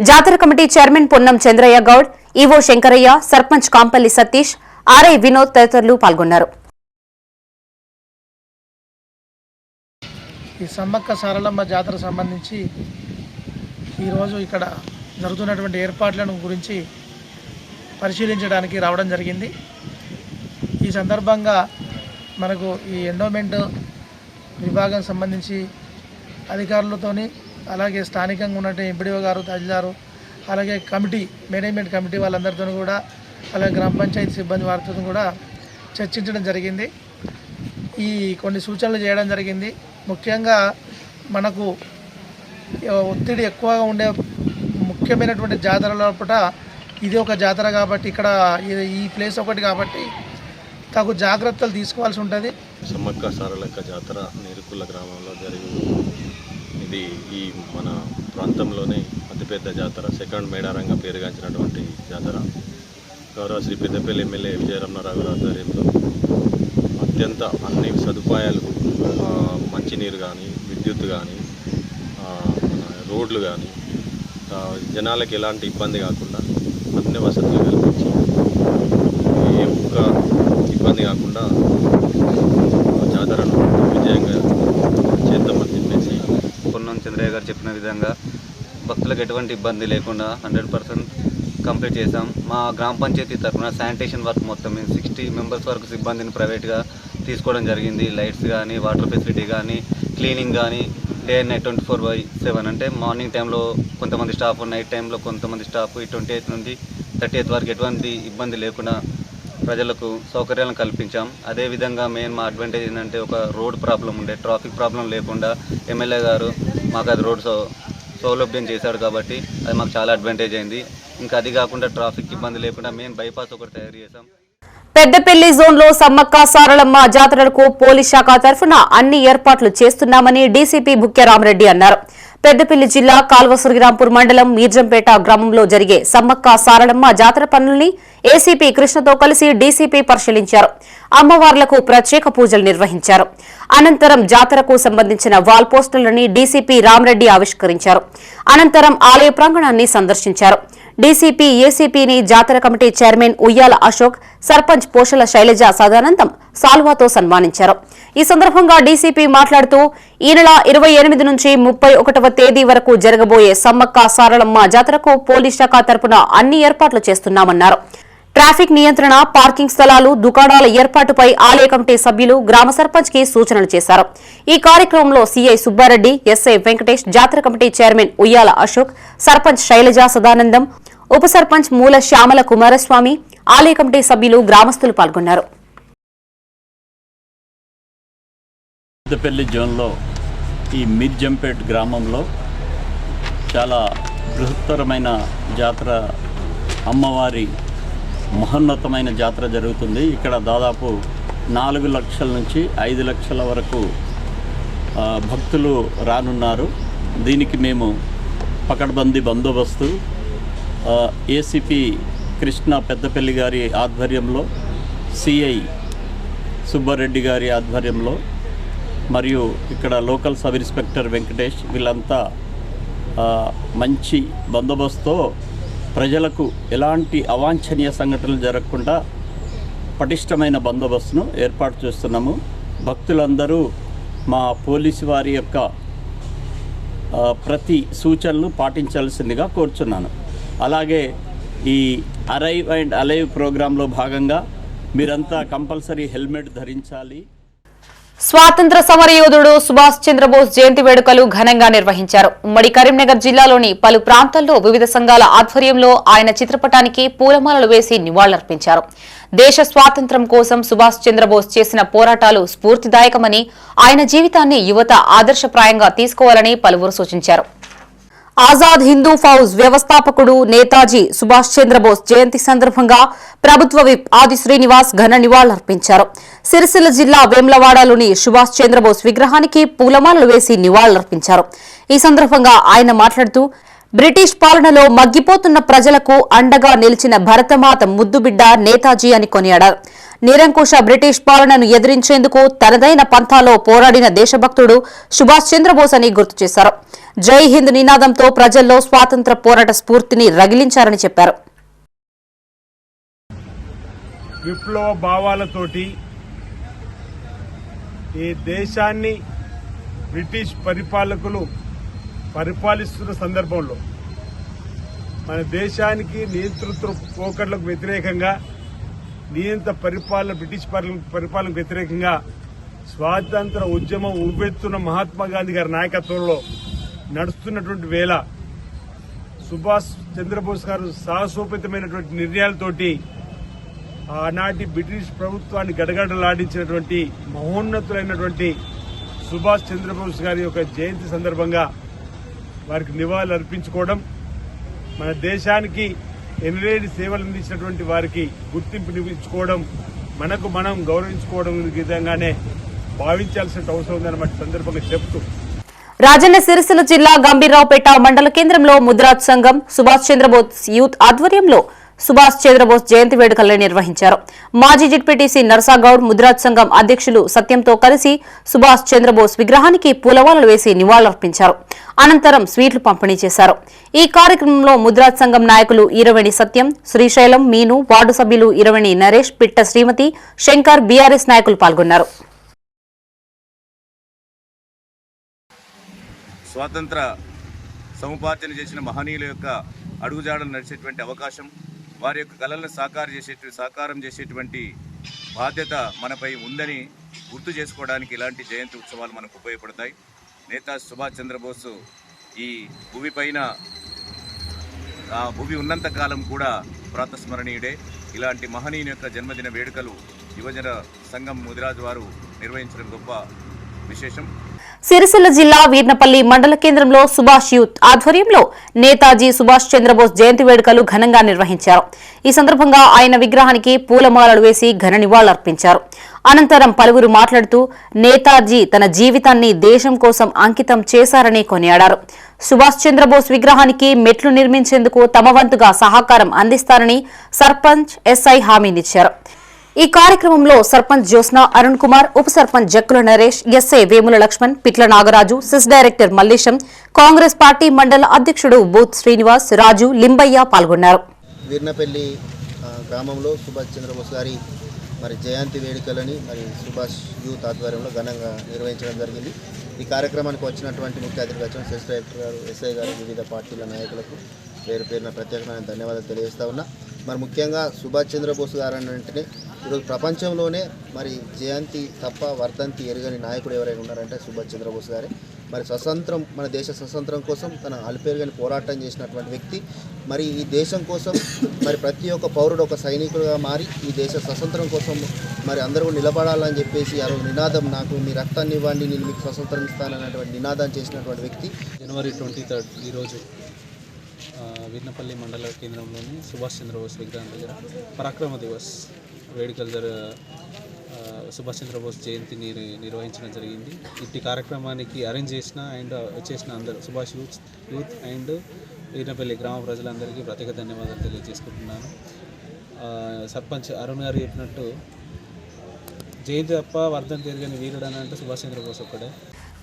జాతర committee chairman Ponnam Chandraiah Goud, EO Shankaraiah, sarpanch Kampalli Satish, RI Vinod తదితరులు పాల్గొన్నారు. ఈ సమ్మక్క సారలమ్మ జాతర సంబంధించి ఈరోజు ఇక్కడ జరుగుతున్నటువంటి ఏర్పాట్లను గురించి పరిశీలించడానికి రావడం జరిగింది. ఈ సందర్భంగా మనకు ఈ ఎండోమెంట్ విభాగం సంబంధించి అధికారులతోని, అలాగే స్థానికంగా ఉన్నట్టు ఎంపీడీఓ గారు, తహసీల్దారు, అలాగే కమిటీ, మేనేజ్మెంట్ కమిటీ వాళ్ళందరితో కూడా, అలాగే గ్రామ పంచాయతీ సిబ్బంది వారితో కూడా చర్చించడం జరిగింది. ఈ కొన్ని సూచనలు చేయడం జరిగింది. ముఖ్యంగా మనకు ఒత్తిడి ఎక్కువగా ఉండే ముఖ్యమైనటువంటి జాతర లోపల ఇది ఒక జాతర కాబట్టి, ఇక్కడ ఈ ప్లేస్ ఒకటి కాబట్టి తగు జాగ్రత్తలు తీసుకోవాల్సి ఉంటుంది. సమ్మక్క సారలక్క జాతర నీరుకుల్ల గ్రామంలో జరిగింది. ఇది ఈ మన ప్రాంతంలోనే అతిపెద్ద జాతర, సెకండ్ మేడారంగా పేరుగాంచినటువంటి జాతర. గౌరవ శ్రీ పెద్దపల్లి ఎమ్మెల్యే విజయరమణారావు గారి ఆధ్వర్యంలో అత్యంత అన్ని సదుపాయాలు, మంచినీరు కానీ, విద్యుత్ కానీ, రోడ్లు కానీ, జనాలకు ఎలాంటి ఇబ్బంది కాకుండా అన్ని వసతులు కల్పించి ఏ ఒక్క ఇబ్బంది కాకుండా జాతరను విజయంగా చేద్దామని చెప్పేసి పొన్నం చంద్రయ్య గారు చెప్పిన విధంగా భక్తులకు ఎటువంటి ఇబ్బంది లేకుండా 100% కంప్లీట్ చేసాం. మా గ్రామ పంచాయతీ తరఫున శానిటేషన్ వర్క్ మొత్తం 60 మెంబర్స్ వరకు సిబ్బందిని ప్రైవేట్గా తీసుకోవడం జరిగింది. లైట్స్ కానీ, వాటర్ ఫెసిలిటీ కానీ, క్లీనింగ్ కానీ డే అండ్ నైట్ 24/7. అంటే మార్నింగ్ టైంలో కొంతమంది స్టాఫ్, నైట్ టైంలో కొంతమంది స్టాఫ్. ఈ 28 నుండి 30th వరకు ఎటువంటి ఇబ్బంది లేకుండా ప్రజలకు సౌకర్యాలను కల్పించాం. అదేవిధంగా మా అడ్వాంటేజ్ ఏంటంటే ఒక రోడ్ ప్రాబ్లం ఉండే, ట్రాఫిక్ ప్రాబ్లం లేకుండా ఎమ్మెల్యే గారు మాకు అది రోడ్ సౌలభ్యం చేశాడు కాబట్టి అది మాకు చాలా అడ్వాంటేజ్ అయింది. ఇంకా అది కాకుండా ట్రాఫిక్ ఇబ్బంది లేకుండా మెయిన్ బైపాస్ ఒకటి తయారు చేశాం. పెద్దపల్లి జోన్లో సమ్మక్క సారలమ్మ జాతరలకు పోలీస్ శాఖ తరఫున అన్ని ఏర్పాట్లు చేస్తున్నామని డీసీపీ భుక్యరామరెడ్డి అన్నారు. పెద్దపల్లి జిల్లా కాల్వశ్రీరాంపూర్ మండలం మీర్జంపేట గ్రామంలో జరిగే సమ్మక్క సారలమ్మ జాతర పనుల్ని ఏసీపీ కృష్ణతో కలిసి డీసీపీ పరిశీలించారు. అమ్మవార్లకు ప్రత్యేక పూజలు నిర్వహించారు. అనంతరం జాతరకు సంబంధించిన వాల్ పోస్టులని డీసీపీ రామరెడ్డి ఆవిష్కరించారు. అనంతరం ఆలయ ప్రాంగణాన్ని సందర్శించారు. డీసీపీ ఏసీపీని జాతర కమిటీ చైర్మన్ ఉయ్యాల అశోక్, సర్పంచ్ పోషల శైలజ సదానందం సాల్వాతో సన్మానించారు. ఈ సందర్భంగా డీసీపీ మాట్లాడుతూ ఈ నెల 28 నుంచి 31వ తేదీ వరకు జరగబోయే సమ్మక్క సారలమ్మ జాతరకు పోలీస్ శాఖ తరపున అన్ని ఏర్పాట్లు చేస్తున్నామన్నారు. ట్రాఫిక్ నియంత్రణ, పార్కింగ్ స్థలాలు, దుకాణాల ఏర్పాటుపై ఆలయ కమిటీ సభ్యులు గ్రామ సర్పంచ్ కి సూచనలు చేశారు. ఈ కార్యక్రమంలో సీఐ సుబ్బారెడ్డి, ఎస్ఐ వెంకటేష్, జాతర కమిటీ చైర్మన్ ఉయ్యాల అశోక్, సర్పంచ్ శైలజ సదానందం, ఉప సర్పంచ్ మూల శ్యామల కుమారస్వామి, ఆలయ కమిటీ సభ్యులు, గ్రామస్తులు పాల్గొన్నారు. పెద్దపల్లి జోన్లో ఈ మీర్జంపేట్ గ్రామంలో చాలా బృహత్తరమైన జాతర, అమ్మవారి మహోన్నతమైన జాతర జరుగుతుంది. ఇక్కడ దాదాపు 4 లక్షల నుంచి 5 లక్షల వరకు భక్తులు రానున్నారు. దీనికి మేము పకడ్బందీ బందోబస్తు ఏసీపీ కృష్ణ పెద్దపల్లి గారి ఆధ్వర్యంలో, సిఐ సుబ్బారెడ్డి గారి ఆధ్వర్యంలో మరియు ఇక్కడ లోకల్ సబ్ ఇన్స్పెక్టర్ వెంకటేష్, వీళ్ళంతా మంచి బందోబస్తుతో ప్రజలకు ఎలాంటి అవాంఛనీయ సంఘటనలు జరగకుండా పటిష్టమైన బందోబస్తును ఏర్పాటు చేస్తున్నాము. భక్తులందరూ మా పోలీసు వారి యొక్క ప్రతి సూచనలు పాటించాల్సిందిగా కోరుచున్నాను. అలాగే ఈ అరైవ్ అండ్ అలైవ్ ప్రోగ్రాంలో భాగంగా మీరంతా కంపల్సరీ హెల్మెట్ ధరించాలి. స్వాతంత్ర సమరయోధుడు సుభాష్ చంద్రబోస్ జయంతి వేడుకలు ఘనంగా నిర్వహించారు. ఉమ్మడి కరీంనగర్ జిల్లాలోని పలు ప్రాంతాల్లో వివిధ సంఘాల ఆధ్వర్యంలో ఆయన చిత్రపటానికి పూలమాలలు వేసి నివాళులర్పించారు. దేశ స్వాతంత్ర్యం కోసం సుభాష్ చంద్రబోస్ చేసిన పోరాటాలు స్ఫూర్తిదాయకమని, ఆయన జీవితాన్ని యువత ఆదర్శప్రాయంగా తీసుకోవాలని పలువురు సూచించారు. ఆజాద్ హిందూ ఫౌజ్ వ్యవస్థాపకుడు నేతాజీ సుభాష్ చంద్రబోస్ జయంతి సందర్భంగా ప్రభుత్వ విప్ ఆది శ్రీనివాస్ ఘన నివాళులర్పించారు. సిరిసిల్ల జిల్లా వేములవాడలోని సుభాష్ చంద్రబోస్ విగ్రహానికి పూలమాలలు వేసి నివాళులర్పించారు. ఈ సందర్భంగా ఆయన మాట్లాడుతూ బ్రిటిష్ పాలనలో మగ్గిపోతున్న ప్రజలకు అండగా నిలిచిన భరతమాత ముద్దుబిడ్డ నేతాజీ అని కొనియాడారు. నిరంకుశ బ్రిటిష్ పాలనను ఎదిరించేందుకు తనదైన పంథాలో పోరాడిన దేశభక్తుడు సుభాష్ చంద్రబోస్ అని గుర్తు చేశారు. జై హింద్ నినాదంతో ప్రజల్లో స్వాతంత్ర పోరాట స్ఫూర్తిని రగిలించారని చెప్పారు. విప్లవ భావాలతోటి ఈ దేశాన్ని బ్రిటిష్ పరిపాలకులు పరిపాలిస్తున్న సందర్భంలో మన దేశానికి నియంతృత్వ పోకడలకు వ్యతిరేకంగా, నియంత్ర పరిపాలన బ్రిటిష్ పరిపాలనకు వ్యతిరేకంగా స్వాతంత్ర ఉద్యమం ఉవ్వెత్తున మహాత్మా గాంధీ గారి నాయకత్వంలో నడుస్తున్నటువంటి వేళ సుభాష్ చంద్రబోస్ గారు సాహసోపేతమైనటువంటి నిర్ణయాలతోటి ఆనాటి బ్రిటిష్ ప్రభుత్వాన్ని గడగడలాడించినటువంటి మహోన్నతులైనటువంటి సుభాష్ చంద్రబోస్ గారి యొక్క జయంతి సందర్భంగా వారికి నివాళులు అర్పించుకోవడం, మన దేశానికి ఎనలేని సేవలు అందించినటువంటి వారికి గుర్తింపునిచ్చుకోవడం మనకు మనం గౌరవించుకోవడం విధంగానే భావించాల్సిన అవసరం ఉందన్నమాట సందర్భంగా చెప్తూ రాజన్న సిరిసిల్ల జిల్లా గంభీర్రావుపేట మండల కేంద్రంలో ముద్రాజ్ సంఘం సుభాష్ చంద్రబోస్ యూత్ ఆధ్వర్యంలో సుభాష్ చంద్రబోస్ జయంతి వేడుకలను నిర్వహించారు. మాజీ జెడ్పీటీసీ నర్సాగౌడ్ ముద్రాజ్ సంఘం అధ్యక్షులు సత్యంతో కలిసి సుభాష్ చంద్రబోస్ విగ్రహానికి పూలమాలలు వేసి నివాళులర్పించారు. అనంతరం స్వీట్లు పంపిణీ చేశారు. ఈ కార్యక్రమంలో ముద్రాజ్ సంఘం నాయకులు ఈరవేణి సత్యం, శ్రీశైలం, మీను, వార్డు సభ్యులు ఈరవేణి నరేష్, పిట్ట శ్రీమతి, శంకర్, బీఆర్ఎస్ నాయకులు పాల్గొన్నారు. స్వాతంత్ర సముపార్జన చేసిన మహనీయుల యొక్క అడుగుజాడలు నడిచేటువంటి అవకాశం, వారి యొక్క కళలను సాకారం చేసేటువంటి బాధ్యత మనపై ఉందని గుర్తు చేసుకోవడానికి ఇలాంటి జయంతి ఉత్సవాలు మనకు ఉపయోగపడతాయి. నేతాజీ సుభాష్ చంద్రబోస్ ఈ భూమి పైన ఆ భూమి ఉన్నంత కాలం కూడా ప్రాతస్మరణీయుడే. ఇలాంటి మహనీయుని యొక్క జన్మదిన వేడుకలు యువజన సంఘం ముదిరాజు వారు నిర్వహించడం గొప్ప విశేషం. సిరిసిల్ల జిల్లా వీర్నపల్లి మండల కేంద్రంలో సుభాష్ యూత్ ఆధ్వర్యంలో నేతాజీ సుభాష్ చంద్రబోస్ జయంతి వేడుకలు ఘనంగా నిర్వహించారు. ఈ సందర్భంగా ఆయన విగ్రహానికి పూలమాలలు వేసి ఘన నివాళులర్పించారు. అనంతరం పలువురు మాట్లాడుతూ నేతాజీ తన జీవితాన్ని దేశం కోసం అంకితం చేశారని కొనియాడారు. సుభాష్ చంద్రబోస్ విగ్రహానికి మెట్లు నిర్మించేందుకు తమ వంతుగా సహకారం అందిస్తారని సర్పంచ్ ఎస్ఐ హామీనిచ్చారు. ఈ కార్యక్రమంలో సర్పంచ్ జ్యోత్స్న, అరుణ్ కుమార్, ఉప sarpanch Jakkula Naresh, SI Vemula Lakshman, Pitla Nagaraju, CESS director Mallesham, Congress party మండల అధ్యక్షుడు బూత్ శ్రీనివాస్, రాజు, లింబయ్య పాల్గొన్నారు. వీర్నపల్లి గ్రామంలో సుభాష్ చంద్రబోస్ గారి జయంతి వేడుకలని సుభాష్ యూత్ ఆధ్వర్యంలో ఘనంగా నిర్వహించడం జరిగింది. ఈ కార్యక్రమానికి వచ్చినటువంటి ముఖ్య అతిథులు సిస్ డైరెక్టర్ గారు, ఎస్ఐ గారు, వివిధ పార్టీల నాయకులకు పేరు పేరున ప్రత్యేకమైన ధన్యవాదాలు తెలియజేస్తా ఉన్నా. ముఖ్యంగా సుభాష్ చంద్రబోస్ గారు అంటే ఈరోజు ప్రపంచంలోనే జయంతి తప్ప వర్ధంతి ఎరుగని నాయకుడు ఎవరైనా ఉన్నారంటే సుభాష్ చంద్రబోస్ గారే. స్వతంత్రం, మన దేశ స్వతంత్రం కోసం తన అలుపెరుగని పోరాటం చేసినటువంటి వ్యక్తి. ఈ దేశం కోసం ప్రతి ఒక్క పౌరుడు ఒక సైనికుడుగా మారి ఈ దేశ స్వతంత్రం కోసం అందరూ నిలబడాలని చెప్పేసి ఆ రోజు నినాదం, నాకు మీ రక్తాన్ని ఇవ్వండి, నేను మీకు స్వతంత్రం ఇస్తానన్నటువంటి నినాదం చేసినటువంటి వ్యక్తి. జనవరి 23 ఈరోజు వీర్నపల్లి మండల కేంద్రంలోని సుభాష్ చంద్రబోస్ విగ్రహం దగ్గర పరాక్రమ దివస్ వేడుకలు సుభాష్ చంద్రబోస్ జయంతిని నిర్వహించడం జరిగింది. ఇట్టి కార్యక్రమానికి అరేంజ్ చేసిన అండ్ వచ్చేసిన అందరూ సుభాష్ యూత్ అండ్ వీర్నపల్లి గ్రామ ప్రజలందరికీ ప్రత్యేక ధన్యవాదాలు తెలియజేసుకుంటున్నాను. సర్పంచ్ అరుణ్ గారు చెప్పినట్టు జయంతి తప్ప వర్ధంతి తిరగని వీరుడు అని అంటే సుభాష్ చంద్రబోస్ ఒక్కడే.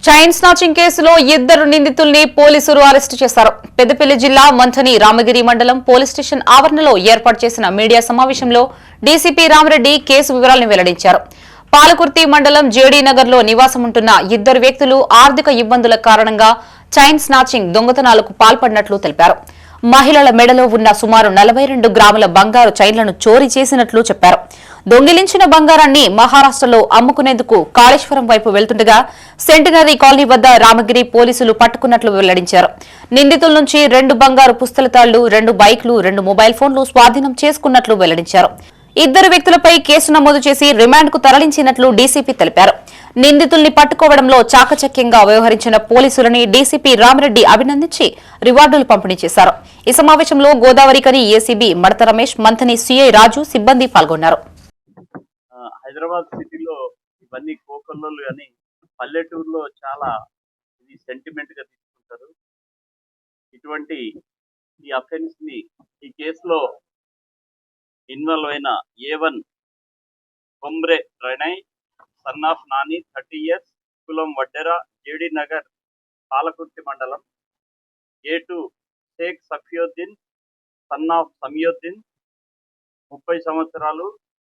చైన్ స్నాచింగ్ కేసులో 2 నిందితుల్ని పోలీసులు అరెస్టు చేశారు. పెద్దపల్లి జిల్లా మంథని రామగిరి మండలం పోలీస్ స్టేషన్ ఆవరణలో ఏర్పాటు చేసిన మీడియా సమావేశంలో డీసీపీ రామరెడ్డి కేసు వివరాలను వెల్లడించారు. పాలకుర్తి మండలం జేడీ నగర్ లో నివాసం ఉంటున్న 2 వ్యక్తులు ఆర్థిక ఇబ్బందుల కారణంగా చైన్ స్నాచింగ్ దొంగతనాలకు పాల్పడినట్లు తెలిపారు. మహిళల మెడలో ఉన్న సుమారు 42 గ్రాముల బంగారు చైన్లను చోరీ చేసినట్లు చెప్పారు. దొంగిలించిన బంగారాన్ని మహారాష్ట్రలో అమ్ముకునేందుకు కాళేశ్వరం వైపు వెళ్తుండగా సెంటినరీ కాలనీ వద్ద రామగిరి పోలీసులు పట్టుకున్నట్లు వెల్లడించారు. నిందితుల నుంచి 2 బంగారు పుస్తల తాళ్లు, 2 బైక్లు, 2 మొబైల్ ఫోన్లు స్వాధీనం చేసుకున్నట్లు వెల్లడించారు. 2 వ్యక్తులపై కేసు నమోదు చేసి రిమాండ్కు తరలించినట్లు డీసీపీ తెలిపారు. నిందితుల్ని పట్టుకోవడంలో చాకచక్యంగా వ్యవహరించిన పోలీసులని డీసీపీ రామరెడ్డి అభినందించి రివార్డులు పంపిణీ చేశారు. ఈ సమావేశంలో గోదావరికని ఏసీబీ మడత రమేష్, మంథని సీఐ రాజు, సిబ్బంది పాల్గొన్నారు. హైదరాబాద్ సిటీలో ఇవన్నీ కోకొల్లలు అని పల్లెటూరులో చాలా ఇది సెంటిమెంట్ గా తీసుకుంటారు. ఇటువంటి ఈ అఫెన్స్ ని ఈ కేసులో ఇన్వాల్వ్ అయిన A1 Komre Pranay son of Nani 30 years, కులం వడ్డెర, జేడీ నగర్, పాలకుర్తి మండలం. A2 Sheikh Safiuddin son of Samayuddin 30 సంవత్సరాలు,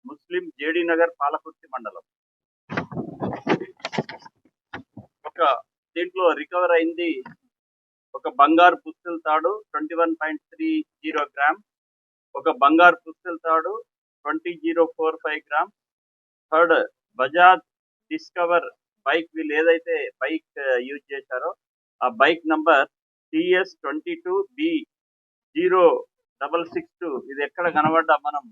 ముస్లిం, జేడీ నగర్, పాలకుర్తి మండలం. దీంట్లో రికవర్ అయింది ఒక బంగారు పుస్తల తాడు 21.30 గ్రామ్, ఒక బంగారు పుస్తల తాడు 20.45 gram. Third, Bajaj discover bike, వీళ్ళు ఏదైతే బైక్ యూజ్ చేశారో ఆ బైక్ నంబర్ TS22B0662. ఇది ఎక్కడ కనబడ్డా మనం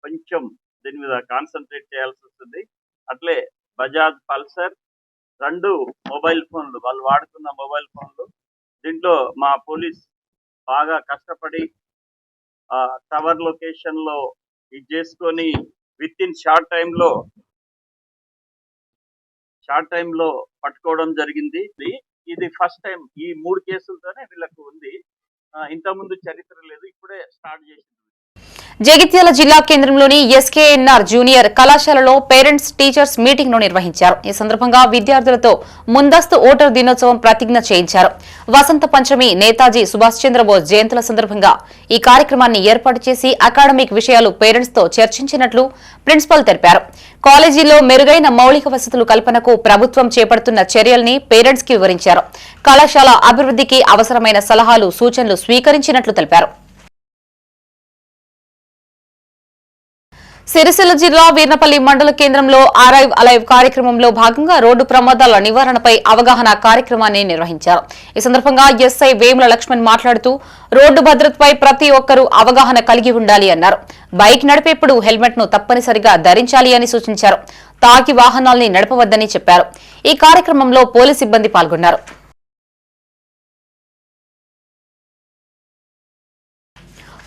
కొంచెం దీని మీద కాన్సన్ట్రేట్ చేయాల్సి వస్తుంది. అట్లే బజాజ్ పల్సర్, 2 మొబైల్ ఫోన్లు, వాళ్ళు వాడుతున్న మొబైల్ ఫోన్లు. దీంట్లో మా పోలీస్ బాగా కష్టపడి టవర్ లొకేషన్ లో ఇది చేసుకొని విత్ ఇన్ షార్ట్ టైంలో పట్టుకోవడం జరిగింది. ఇది ఫస్ట్ టైం ఈ 3 కేసులతోనే వీళ్ళకు ఉంది. ఇంతకుముందు చరిత్ర లేదు, ఇప్పుడే స్టార్ట్ చేసింది. జగిత్యాల జిల్లా కేంద్రంలోని ఎస్కేఎన్ఆర్ జూనియర్ కళాశాలలో పేరెంట్స్ టీచర్స్ మీటింగ్ ను నిర్వహించారు. ఈ సందర్భంగా విద్యార్థులతో ముందస్తు ఓటరు దినోత్సవం ప్రతిజ్ఞ చేయించారు. వసంత పంచమి, నేతాజీ సుభాష్ చంద్రబోస్ జయంతుల సందర్భంగా ఈ కార్యక్రమాన్ని ఏర్పాటు చేసి అకాడమిక్ విషయాలు పేరెంట్స్ తో చర్చించినట్లు ప్రిన్సిపల్ తెలిపారు. కాలేజీల్లో మెరుగైన మౌలిక వసతులు కల్పనకు ప్రభుత్వం చేపడుతున్న చర్యల్ని పేరెంట్స్ కి వివరించారు. కళాశాల అభివృద్ధికి అవసరమైన సలహాలు, సూచనలు స్వీకరించినట్లు తెలిపారు. సిరిసిల్ల జిల్లా వీర్నపల్లి మండల కేంద్రంలో అరైవ్ అలైవ్ కార్యక్రమంలో భాగంగా రోడ్డు ప్రమాదాల నివారణపై అవగాహన కార్యక్రమాన్ని నిర్వహించారు. ఈ సందర్భంగా ఎస్ఐ వేముల లక్ష్మణ్ మాట్లాడుతూ రోడ్డు భద్రతపై ప్రతి ఒక్కరూ అవగాహన కలిగి ఉండాలి అన్నారు. బైక్ నడిపేప్పుడు హెల్మెట్ ను తప్పనిసరిగా ధరించాలి అని సూచించారు. తాగి వాహనాల్ని నడపవద్దని చెప్పారు. ఈ కార్యక్రమంలో పోలీస్ సిబ్బంది పాల్గొన్నారు.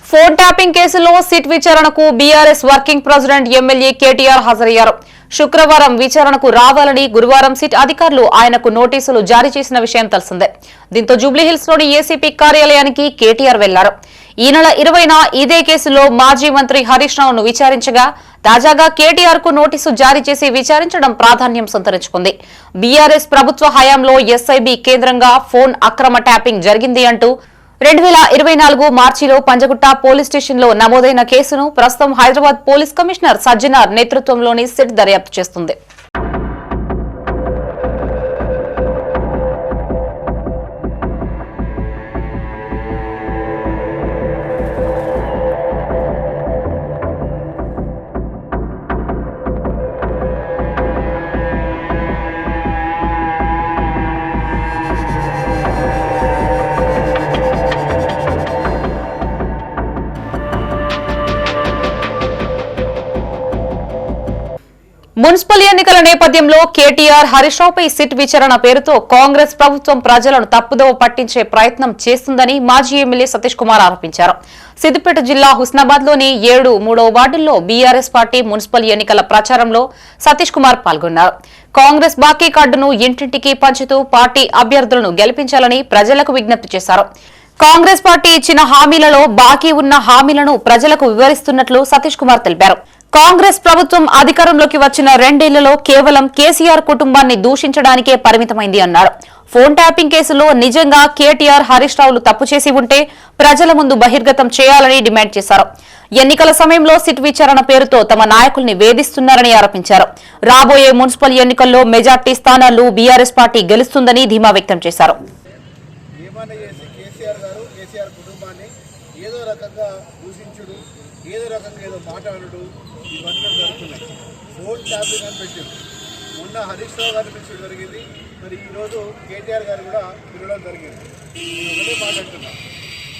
ఫోన్ ట్యాపింగ్ కేసులో సిట్ విచారణకు BRS working president MLA KTR హాజరయ్యారు. శుక్రవారం విచారణకు రావాలని గురువారం సిట్ అధికారులు ఆయనకు నోటీసులు జారీ చేసిన విషయం తెలిసిందే. దీంతో జూబ్లీహిల్స్ లోని ఏసీపీ కార్యాలయానికి కేటీఆర్ వెళ్లారు. ఈ నెల 20న ఇదే కేసులో మాజీ మంత్రి హరీష్ రావును విచారించగా తాజాగా కేటీఆర్ కు నోటీసు జారీ చేసి విచారించడం ప్రాధాన్యం సంతరించుకుంది. బీఆర్ఎస్ ప్రభుత్వ హయాంలో ఎస్ఐబీ కేంద్రంగా ఫోన్ అక్రమ ట్యాపింగ్ జరిగింది అంటూ 2024 మార్చిలో పంజగుట్ట పోలీస్ స్టేషన్లో నమోదైన కేసును ప్రస్తుతం హైదరాబాద్ పోలీస్ కమిషనర్ సజ్జనార్ నేతృత్వంలోని సిట్ దర్యాప్తు చేస్తుంది. మున్సిపల్ ఎన్నికల నేపథ్యంలో కేటీఆర్ హరీష్ రావుపై సిట్ విచారణ పేరుతో కాంగ్రెస్ ప్రభుత్వం ప్రజలను తప్పుదోవ పట్టించే ప్రయత్నం చేస్తుందని మాజీ ఎమ్మెల్యే సతీష్ కుమార్ ఆరోపించారు. సిద్దిపేట జిల్లా హుస్నాబాద్ లోని 7 3వ వార్డుల్లో బీఆర్ఎస్ పార్టీ మున్సిపల్ ఎన్నికల ప్రచారంలో సతీష్ కుమార్ పాల్గొన్నారు. కాంగ్రెస్ బాకీ కార్డును ఇంటింటికి పంచుతూ పార్టీ అభ్యర్థులను గెలిపించాలని ప్రజలకు విజ్ఞప్తి చేశారు. కాంగ్రెస్ పార్టీ ఇచ్చిన హామీలలో బాకీ ఉన్న హామీలను ప్రజలకు వివరిస్తున్నట్లు సతీష్ కుమార్ తెలిపారు. కాంగ్రెస్ ప్రభుత్వం అధికారంలోకి వచ్చిన 2 ఏళ్లలో కేవలం కేసీఆర్ కుటుంబాన్ని దూషించడానికే పరిమితమైంది అన్నారు. ఫోన్ ట్యాపింగ్ కేసులో నిజంగా కేటీఆర్ హరీష్ రావులు తప్పు చేసి ఉంటే ప్రజల ముందు బహిర్గతం చేయాలని డిమాండ్ చేశారు. ఎన్నికల సమయంలో సిట్ విచారణ పేరుతో తమ నాయకుల్ని వేధిస్తున్నారని ఆరోపించారు. రాబోయే మున్సిపల్ ఎన్నికల్లో మెజార్టీ స్థానాల్లో బీఆర్ఎస్ పార్టీ గెలుస్తుందని ధీమా వ్యక్తం చేశారు. ఇవన్నీ జరుగుతున్నాయి. ఫోన్ ట్యాపింగ్ అని పెట్టింది. మొన్న హరీష్ రావు గారిని పిలిచడం జరిగింది. మరి ఈరోజు కేటీఆర్ గారు కూడా పిలవడం జరిగింది. నేను ఒకటే మాట్లాడుతున్నా,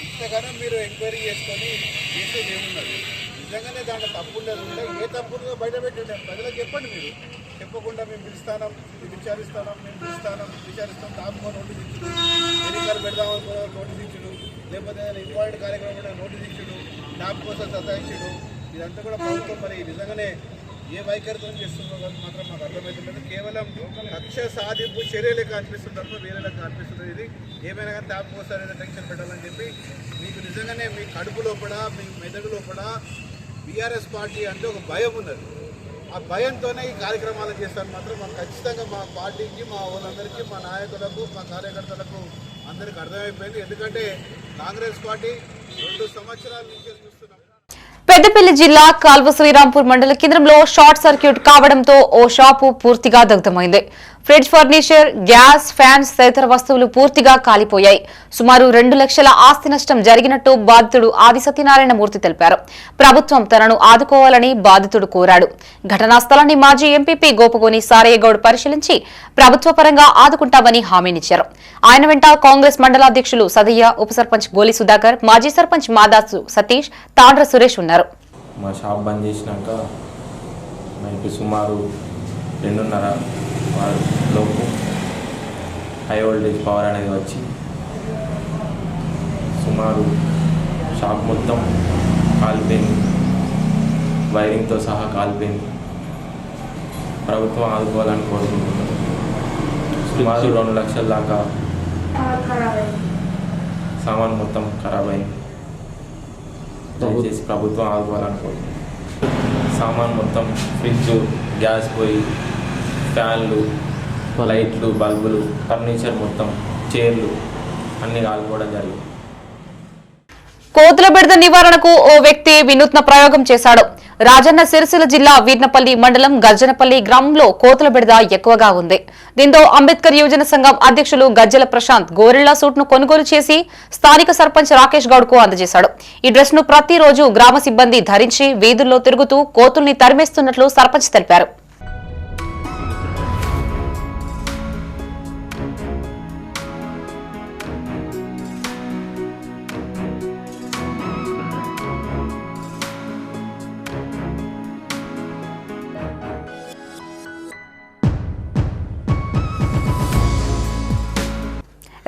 ఇంతగానో మీరు ఎంక్వైరీ చేసుకొని చేసేది ఏమున్నది? నిజంగానే దాంట్లో తప్పు ఉండదు. ఏ తప్పులు బయట పెట్టండి, ప్రజలకు చెప్పండి. మీరు చెప్పకుండా మేము పిలుస్తాం, విచారిస్తాం, మేము విచారిస్తాం, తాపకో నోటీస్ ఇచ్చుడు, ఎన్నికలు పెడదామని నోటీస్ ఇచ్చుడు, లేకపోతే ఇంపార్టెంట్ కార్యక్రమం నోటీస్ ఇచ్చుడు, టాప్ కోసం సతాయించుడు, ఇదంతా కూడా ప్రభుత్వం మరి నిజంగానే ఏ వైఖరితో చేస్తుందో మాత్రం మాకు అర్థమవుతుంది. కేవలం లక్ష్య సాధింపు చర్యలకు అనిపిస్తుంది తప్ప వేరే లెక్క అనిపిస్తుంది. ఇది ఏమైనా కానీ టాప్ కోసం టెన్షన్ పెట్టాలని చెప్పి మీకు నిజంగానే మీ కడుపు లోపల, మీ మెదడు లోపల బీఆర్ఎస్ పార్టీ అంటే ఒక భయం ఉన్నది. ఆ భయంతోనే ఈ కార్యక్రమాలు చేస్తాను మాత్రం మాకు ఖచ్చితంగా మా పార్టీకి, మా వాళ్ళందరికీ, మా నాయకులకు, మా కార్యకర్తలకు అందరికీ అర్థమైపోయింది. ఎందుకంటే కాంగ్రెస్ పార్టీ 2 సంవత్సరాల నుంచి చూస్తున్నాం. పెద్దపల్లి జిల్లా కాల్వ శ్రీరాంపూర్ మండల కేంద్రంలో షార్ట్ సర్క్యూట్ కావడంతో ఓ షాపు పూర్తిగా దగ్ధమైంది. ఫ్రిడ్జ్, ఫర్నిచర్, గ్యాస్, ఫ్యాన్స్ తదితర వస్తువులు పూర్తిగా కాలిపోయాయి. సుమారు 2 లక్షల ఆస్తి నష్టం జరిగినట్టు బాధితుడు ఆది సత్యనారాయణమూర్తి తెలిపారు. ప్రభుత్వం తనను ఆదుకోవాలని బాధితుడు కోరాడు. ఘటనా స్థలాన్ని మాజీ ఎంపీపీ గోపగోని సారయ్యగౌడ్ పరిశీలించి ప్రభుత్వ పరంగా ఆదుకుంటామని హామీనిచ్చారు. ఆయన వెంట కాంగ్రెస్ మండలాధ్యక్షులు సదయ్య, ఉప సర్పంచ్ గోలి సుధాకర్, మాజీ సర్పంచ్ మాదాసు సతీష్, తాండ్ర సురేష్ ఉన్నారు. మా షాప్ బంద్ చేసినాక నైట్ సుమారు 2:30 లోపు హై వోల్టేజ్ పవర్ అనేది వచ్చి సుమారు షాప్ మొత్తం కాలిపోయింది. వైరింగ్తో సహా కాలిపోయింది. ప్రభుత్వం ఆదుకోవాలని కోరుకుంటున్నాను. సుమారు 2 లక్షల దాకా సామాన్ మొత్తం ఖరాబ్ అయింది. దయచేసి ప్రభుత్వం ఆదుకోవాలని కోరుకుంటున్నాను. సామాన్ మొత్తం ఫ్రిడ్జ్, గ్యాస్ పొయ్యి, ఫ్యాన్లు, లైట్లు, బల్బులు, ఫర్నిచర్ మొత్తం, చైర్లు అన్నీ కాలిపోవడం జరిగింది. కోతుల బెడద నివారణకు ఓ వ్యక్తి వినూత్న ప్రయోగం చేశాడు. రాజన్న సిరిసిల్ల జిల్లా వీర్నపల్లి మండలం గర్జనపల్లి గ్రామంలో కోతుల బెడద ఎక్కువగా ఉంది. దీంతో అంబేద్కర్ యువజన సంఘం అధ్యక్షులు గజ్జల ప్రశాంత్ గోరిల్లా సూట్ ను కొనుగోలు చేసి స్థానిక సర్పంచ్ రాకేష్ గౌడ్ కు అందజేశాడు. ఈ డ్రెస్ ను ప్రతిరోజు గ్రామ సిబ్బంది ధరించి వీధుల్లో తిరుగుతూ కోతుల్ని తరిమేస్తున్నట్లు సర్పంచ్ తెలిపారు.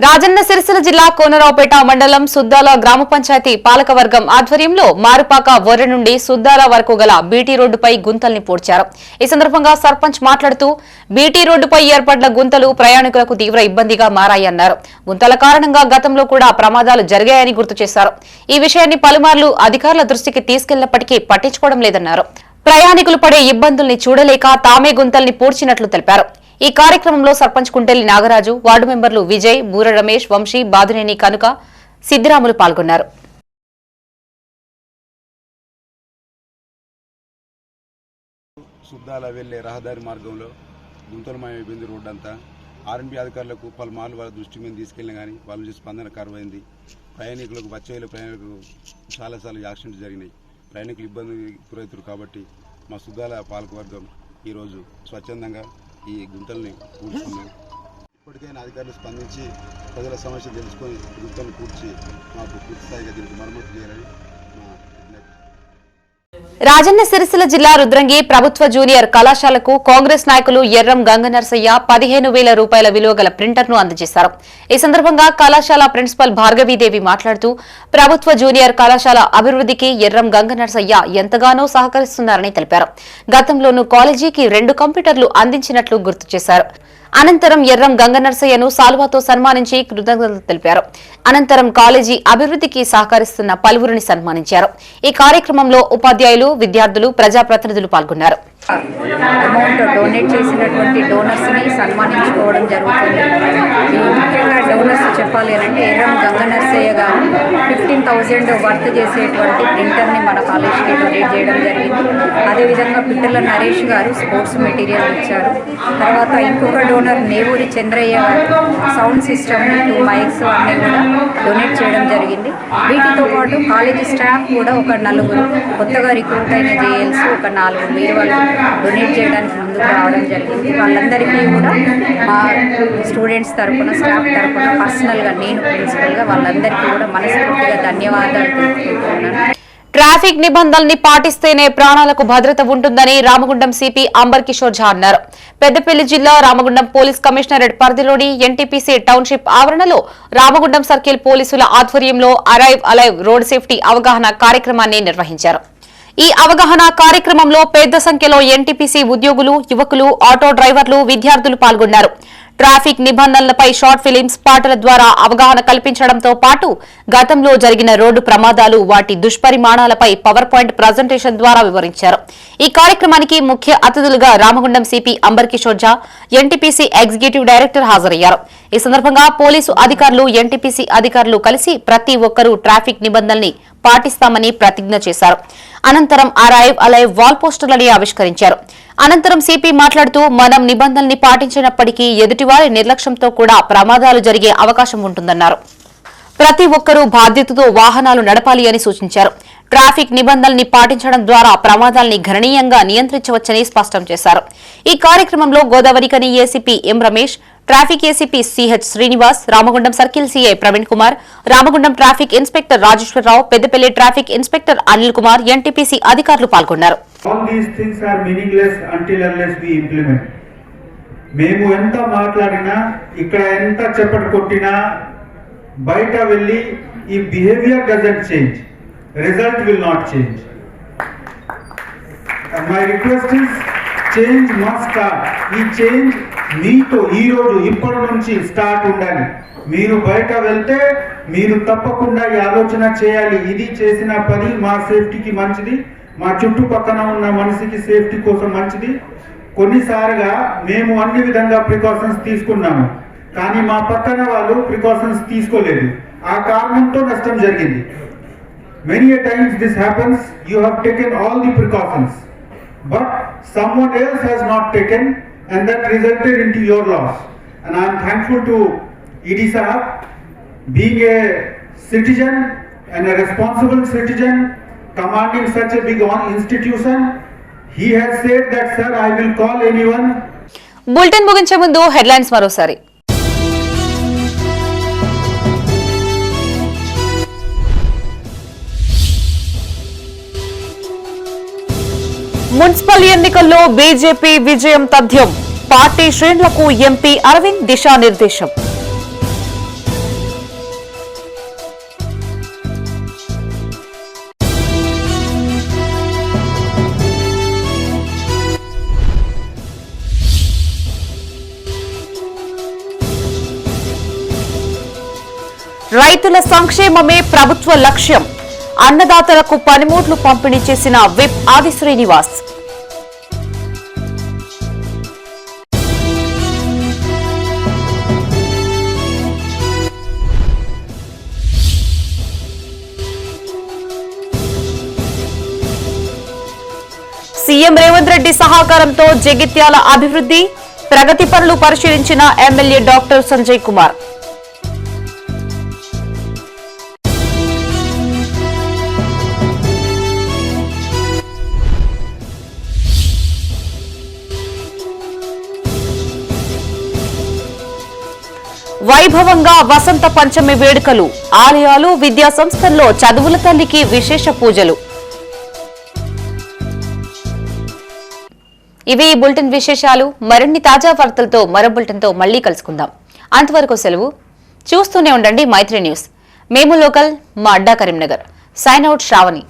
రాజన్న సిరిసిల్ల జిల్లా కోనరావుపేట మండలం సుద్దాల గ్రామ పంచాయతీ పాలకవర్గం ఆధ్వర్యంలో మారుపాక వొర్రె నుండి సుద్దాల వరకు గల బీటీ రోడ్డుపై గుంతల్ని పూడ్చారు. ఈ సందర్భంగా సర్పంచ్ మాట్లాడుతూ బీటీ రోడ్డుపై ఏర్పడ్డ గుంతలు ప్రయాణికులకు తీవ్ర ఇబ్బందిగా మారాయన్నారు. గుంతల కారణంగా గతంలో కూడా ప్రమాదాలు జరిగాయని గుర్తు చేశారు. ఈ విషయాన్ని పలుమార్లు అధికారుల దృష్టికి తీసుకెళ్లినప్పటికీ పట్టించుకోవడం లేదన్నారు. ప్రయాణికులు పడే ఇబ్బందుల్ని చూడలేక తామే గుంతల్ని పూడ్చినట్లు తెలిపారు. ఈ కార్యక్రమంలో సర్పంచ్ కుంటెల్లి నాగరాజు, వార్డు మెంబర్లు విజయ్, బూర రమేష్, వంశీ, బాదినేని కనుక, సిద్దిరాములు పాల్గొన్నారు. సుద్దాల వెళ్లే రహదారి మార్గంలో గుంతలమయమైపోయింది రోడ్డు అంతా. ఆర్ఎన్బి అధికారులకు పలుమార్లు వాళ్ళ దృష్టి మీద తీసుకెళ్ళినా కానీ వాళ్ళ నుంచి స్పందన కరువైంది. ప్రయాణికులకు వచ్చేళ్ళ ప్రయాణికులకు చాలాసార్లు యాక్సిడెంట్లు జరిగినాయి. ప్రయాణికులు ఇబ్బంది గురవుతారు. కాబట్టి మా సుద్దాల పాలకవర్గం ఈరోజు స్వచ్ఛందంగా ఈ గుంతల్ని పూడ్చుకున్నాం. ఇప్పటికైనా అధికారులు స్పందించి ప్రజల సమస్య తెలుసుకొని గుంతలను పూడ్చి మాకు పూర్తి స్థాయిగా దీనికి మరమ్మతు చేయాలని రాజన్న సిరిసిల్ల జిల్లా రుద్రంగి ప్రభుత్వ జూనియర్ కళాశాలకు కాంగ్రెస్ నాయకులు ఎర్రం గంగనర్సయ్య 15,000 రూపాయల విలువ గల ప్రింటర్ ను అందజేశారు. ఈ సందర్భంగా కళాశాల ప్రిన్సిపల్ భార్గవీదేవి మాట్లాడుతూ ప్రభుత్వ జూనియర్ కళాశాల అభివృద్ధికి ఎర్రం గంగనర్సయ్య ఎంతగానో సహకరిస్తున్నారని తెలిపారు. గతంలోనూ కాలేజీకి 2 కంప్యూటర్లు అందించినట్లు గుర్తు చేశారు. అనంతరం ఎర్రం గంగనర్సయ్యను సాల్వాతో సన్మానించి కృతజ్ఞతలు తెలిపారు. అనంతరం కాలేజీ అభివృద్ధికి సహకరిస్తున్న పలువురిని సన్మానించారు. ఈ కార్యక్రమంలో ఉపాధ్యాయులు, విద్యార్థులు, ప్రజాప్రతినిధులు పాల్గొన్నారు. అమౌంట్ డొనేట్ చేసినటువంటి డోనర్స్ని సన్మానించుకోవడం జరుగుతుంది. ముఖ్యంగా డోనర్స్ చెప్పాలి అంటే ఎర్రం గంగనర్సయ్య గారు 15,000 వర్త్ చేసేటువంటి ప్రింటర్ని మన కాలేజీకి డొనేట్ చేయడం జరిగింది. అదేవిధంగా పిట్టల నరేష్ గారు స్పోర్ట్స్ మెటీరియల్ ఇచ్చారు. తర్వాత ఇంకొక డోనర్ నేవూరి చంద్రయ్య గారు సౌండ్ సిస్టమ్, 2 మైక్స్ అన్నీ కూడా డొనేట్ చేయడం జరిగింది. వీటితో పాటు కాలేజీ స్టాఫ్ కూడా ఒక 4 కొత్తగా రిక్రూట్ అయిన జేఎల్స్ ఒక 4 బీరువాళ్ళు డొనేట్ చేయడానికి ముందుకు రావడం జరిగింది. వాళ్ళందరికీ కూడా మా స్టూడెంట్స్ తరఫున, స్టాఫ్ తరఫున, పర్సనల్గా నేను ప్రిన్సిపల్గా వాళ్ళందరికీ కూడా మనస్ఫూర్తిగా ధన్యవాదాలు తెలుపుకుంటున్నాను. ట్రాఫిక్ నిబంధనల్ని పాటిస్తేనే ప్రాణాలకు భద్రత ఉంటుందని రామగుండం సిపి అంబర్ కిషోర్ ఝా అన్నారు. పెద్దపల్లి జిల్లా రామగుండం పోలీస్ కమిషనరేట్ పరిధిలోని ఎన్టీపీసీ టౌన్షిప్ ఆవరణలో రామగుండం సర్కిల్ పోలీసుల ఆధ్వర్యంలో అరైవ్ అలైవ్ రోడ్ సేఫ్టీ అవగాహన కార్యక్రమాన్ని నిర్వహించారు. ఈ అవగాహన కార్యక్రమంలో పెద్ద సంఖ్యలో ఎన్టీపీసీ ఉద్యోగులు, యువకులు, ఆటో డ్రైవర్లు, విద్యార్థులు పాల్గొన్నారు. ట్రాఫిక్ నిబంధనలపై షార్ట్ ఫిలిమ్స్, పాటల ద్వారా అవగాహన కల్పించడంతో పాటు గతంలో జరిగిన రోడ్డు ప్రమాదాలు, వాటి దుష్పరిమాణాలపై పవర్ పాయింట్ ప్రజెంటేషన్ ద్వారా వివరించారు. ఈ కార్యక్రమానికి ముఖ్య అతిథులుగా రామగుండం సిపి అంబర్ కిషోర్ ఝా, ఎన్టీపీసీ ఎగ్జిక్యూటివ్ డైరెక్టర్ హాజరయ్యారు. ఈ సందర్భంగా పోలీసు అధికారులు, ఎన్టీపీసీ అధికారులు కలిసి ప్రతి ఒక్కరూ ట్రాఫిక్ నిబంధనల్ని పాటిస్తామని ప్రతిజ్ఞ చేశారు. అనంతరం అరైవ్ అలైవ్ వాల్ పోస్టర్లని ఆవిష్కరించారు. అనంతరం సిపి మాట్లాడుతూ మనం నిబంధనల్ని పాటించినప్పటికీ ఎదుటివారి నిర్లక్ష్యంతో కూడా ప్రమాదాలు జరిగే అవకాశం ఉంటుందన్నారు. ప్రతి ఒక్కరూ బాధ్యతతో వాహనాలు నడపాలి అని సూచించారు. ట్రాఫిక్ నిబంధనల్ని పాటించడం ద్వారా ప్రమాదాల్ని గణనీయంగా నియంత్రించవచ్చని స్పష్టం చేశారు. ఈ కార్యక్రమంలో Godavarikhani ACP M Ramesh, traffic ACP CH Srinivas, Ramagundam circle CI Praveen Kumar, Ramagundam traffic inspector Rajeshwararao, Peddapalli traffic inspector Anil Kumar, NTPC అధికారులు పాల్గొన్నారు. మేము ఎంత మాట్లాడినా, ఇక్కడ ఎంత చెప్పటి కొట్టినా, బయట వెళ్ళి ఈ behaviour doesn't change, result will not change. My request is change must start. ఈ చేంజ్ మీతో ఈ రోజు ఇప్పటి నుంచి స్టార్ట్ ఉండాలి. మీరు బయట వెళ్తే మీరు తప్పకుండా ఈ ఆలోచన చేయాలి. ఇది చేసిన పని మా సేఫ్టీకి మంచిది, మా చుట్టుపక్కన ఉన్న మనిషికి సేఫ్టీ కోసం మంచిది. కొన్నిసార్లుగా మేము అన్ని విధంగా ప్రికాషన్స్ తీసుకున్నాము, కానీ మా పక్కన వాళ్ళు ప్రికాషన్స్ తీసుకోలేదు. ఆ కారణంతో నష్టం జరిగింది. Many a times this happens, you have taken all the precautions, but someone else has not taken, and that resulted into your loss. And I am thankful to ED Sahab, being a citizen and a responsible citizen, commanding such a big institution. He has said that, sir, I will call anyone. Bulletin ముగించే ముందు headlines మరోసారి. Municipal ఎన్నికల్లో BJP విజయం తథ్యం. Party శ్రేణులకు MP Arvind దిశానిర్దేశం. రైతుల సంక్షేమమే ప్రభుత్వ లక్ష్యం. అన్నదాతలకు పనిముట్లు పంపిణీ చేసిన విప్ ఆది శ్రీనివాస్. సీఎం రేవంత్ రెడ్డి సహకారంతో జగిత్యాల అభివృద్ధి. ప్రగతి పనులు పరిశీలించిన ఎమ్మెల్యే డాక్టర్ సంజయ్ కుమార్. వైభవంగా వసంత పంచమి వేడుకలు. ఆలయాలు, విద్యా సంస్థల్లో చదువుల తల్లికి విశేష పూజలు. ఇవి ఈ బులెటిన్ విశేషాలు. మరిన్ని తాజా వార్తలతో మరో బులెటిన్తో మళ్లీ కలుసుకుందాం. అంతవరకు సెలవు. చూస్తూనే ఉండండి మైత్రి న్యూస్. మేము లోకల్, మా అడ్డా కరీంనగర్. Sign out Shravani.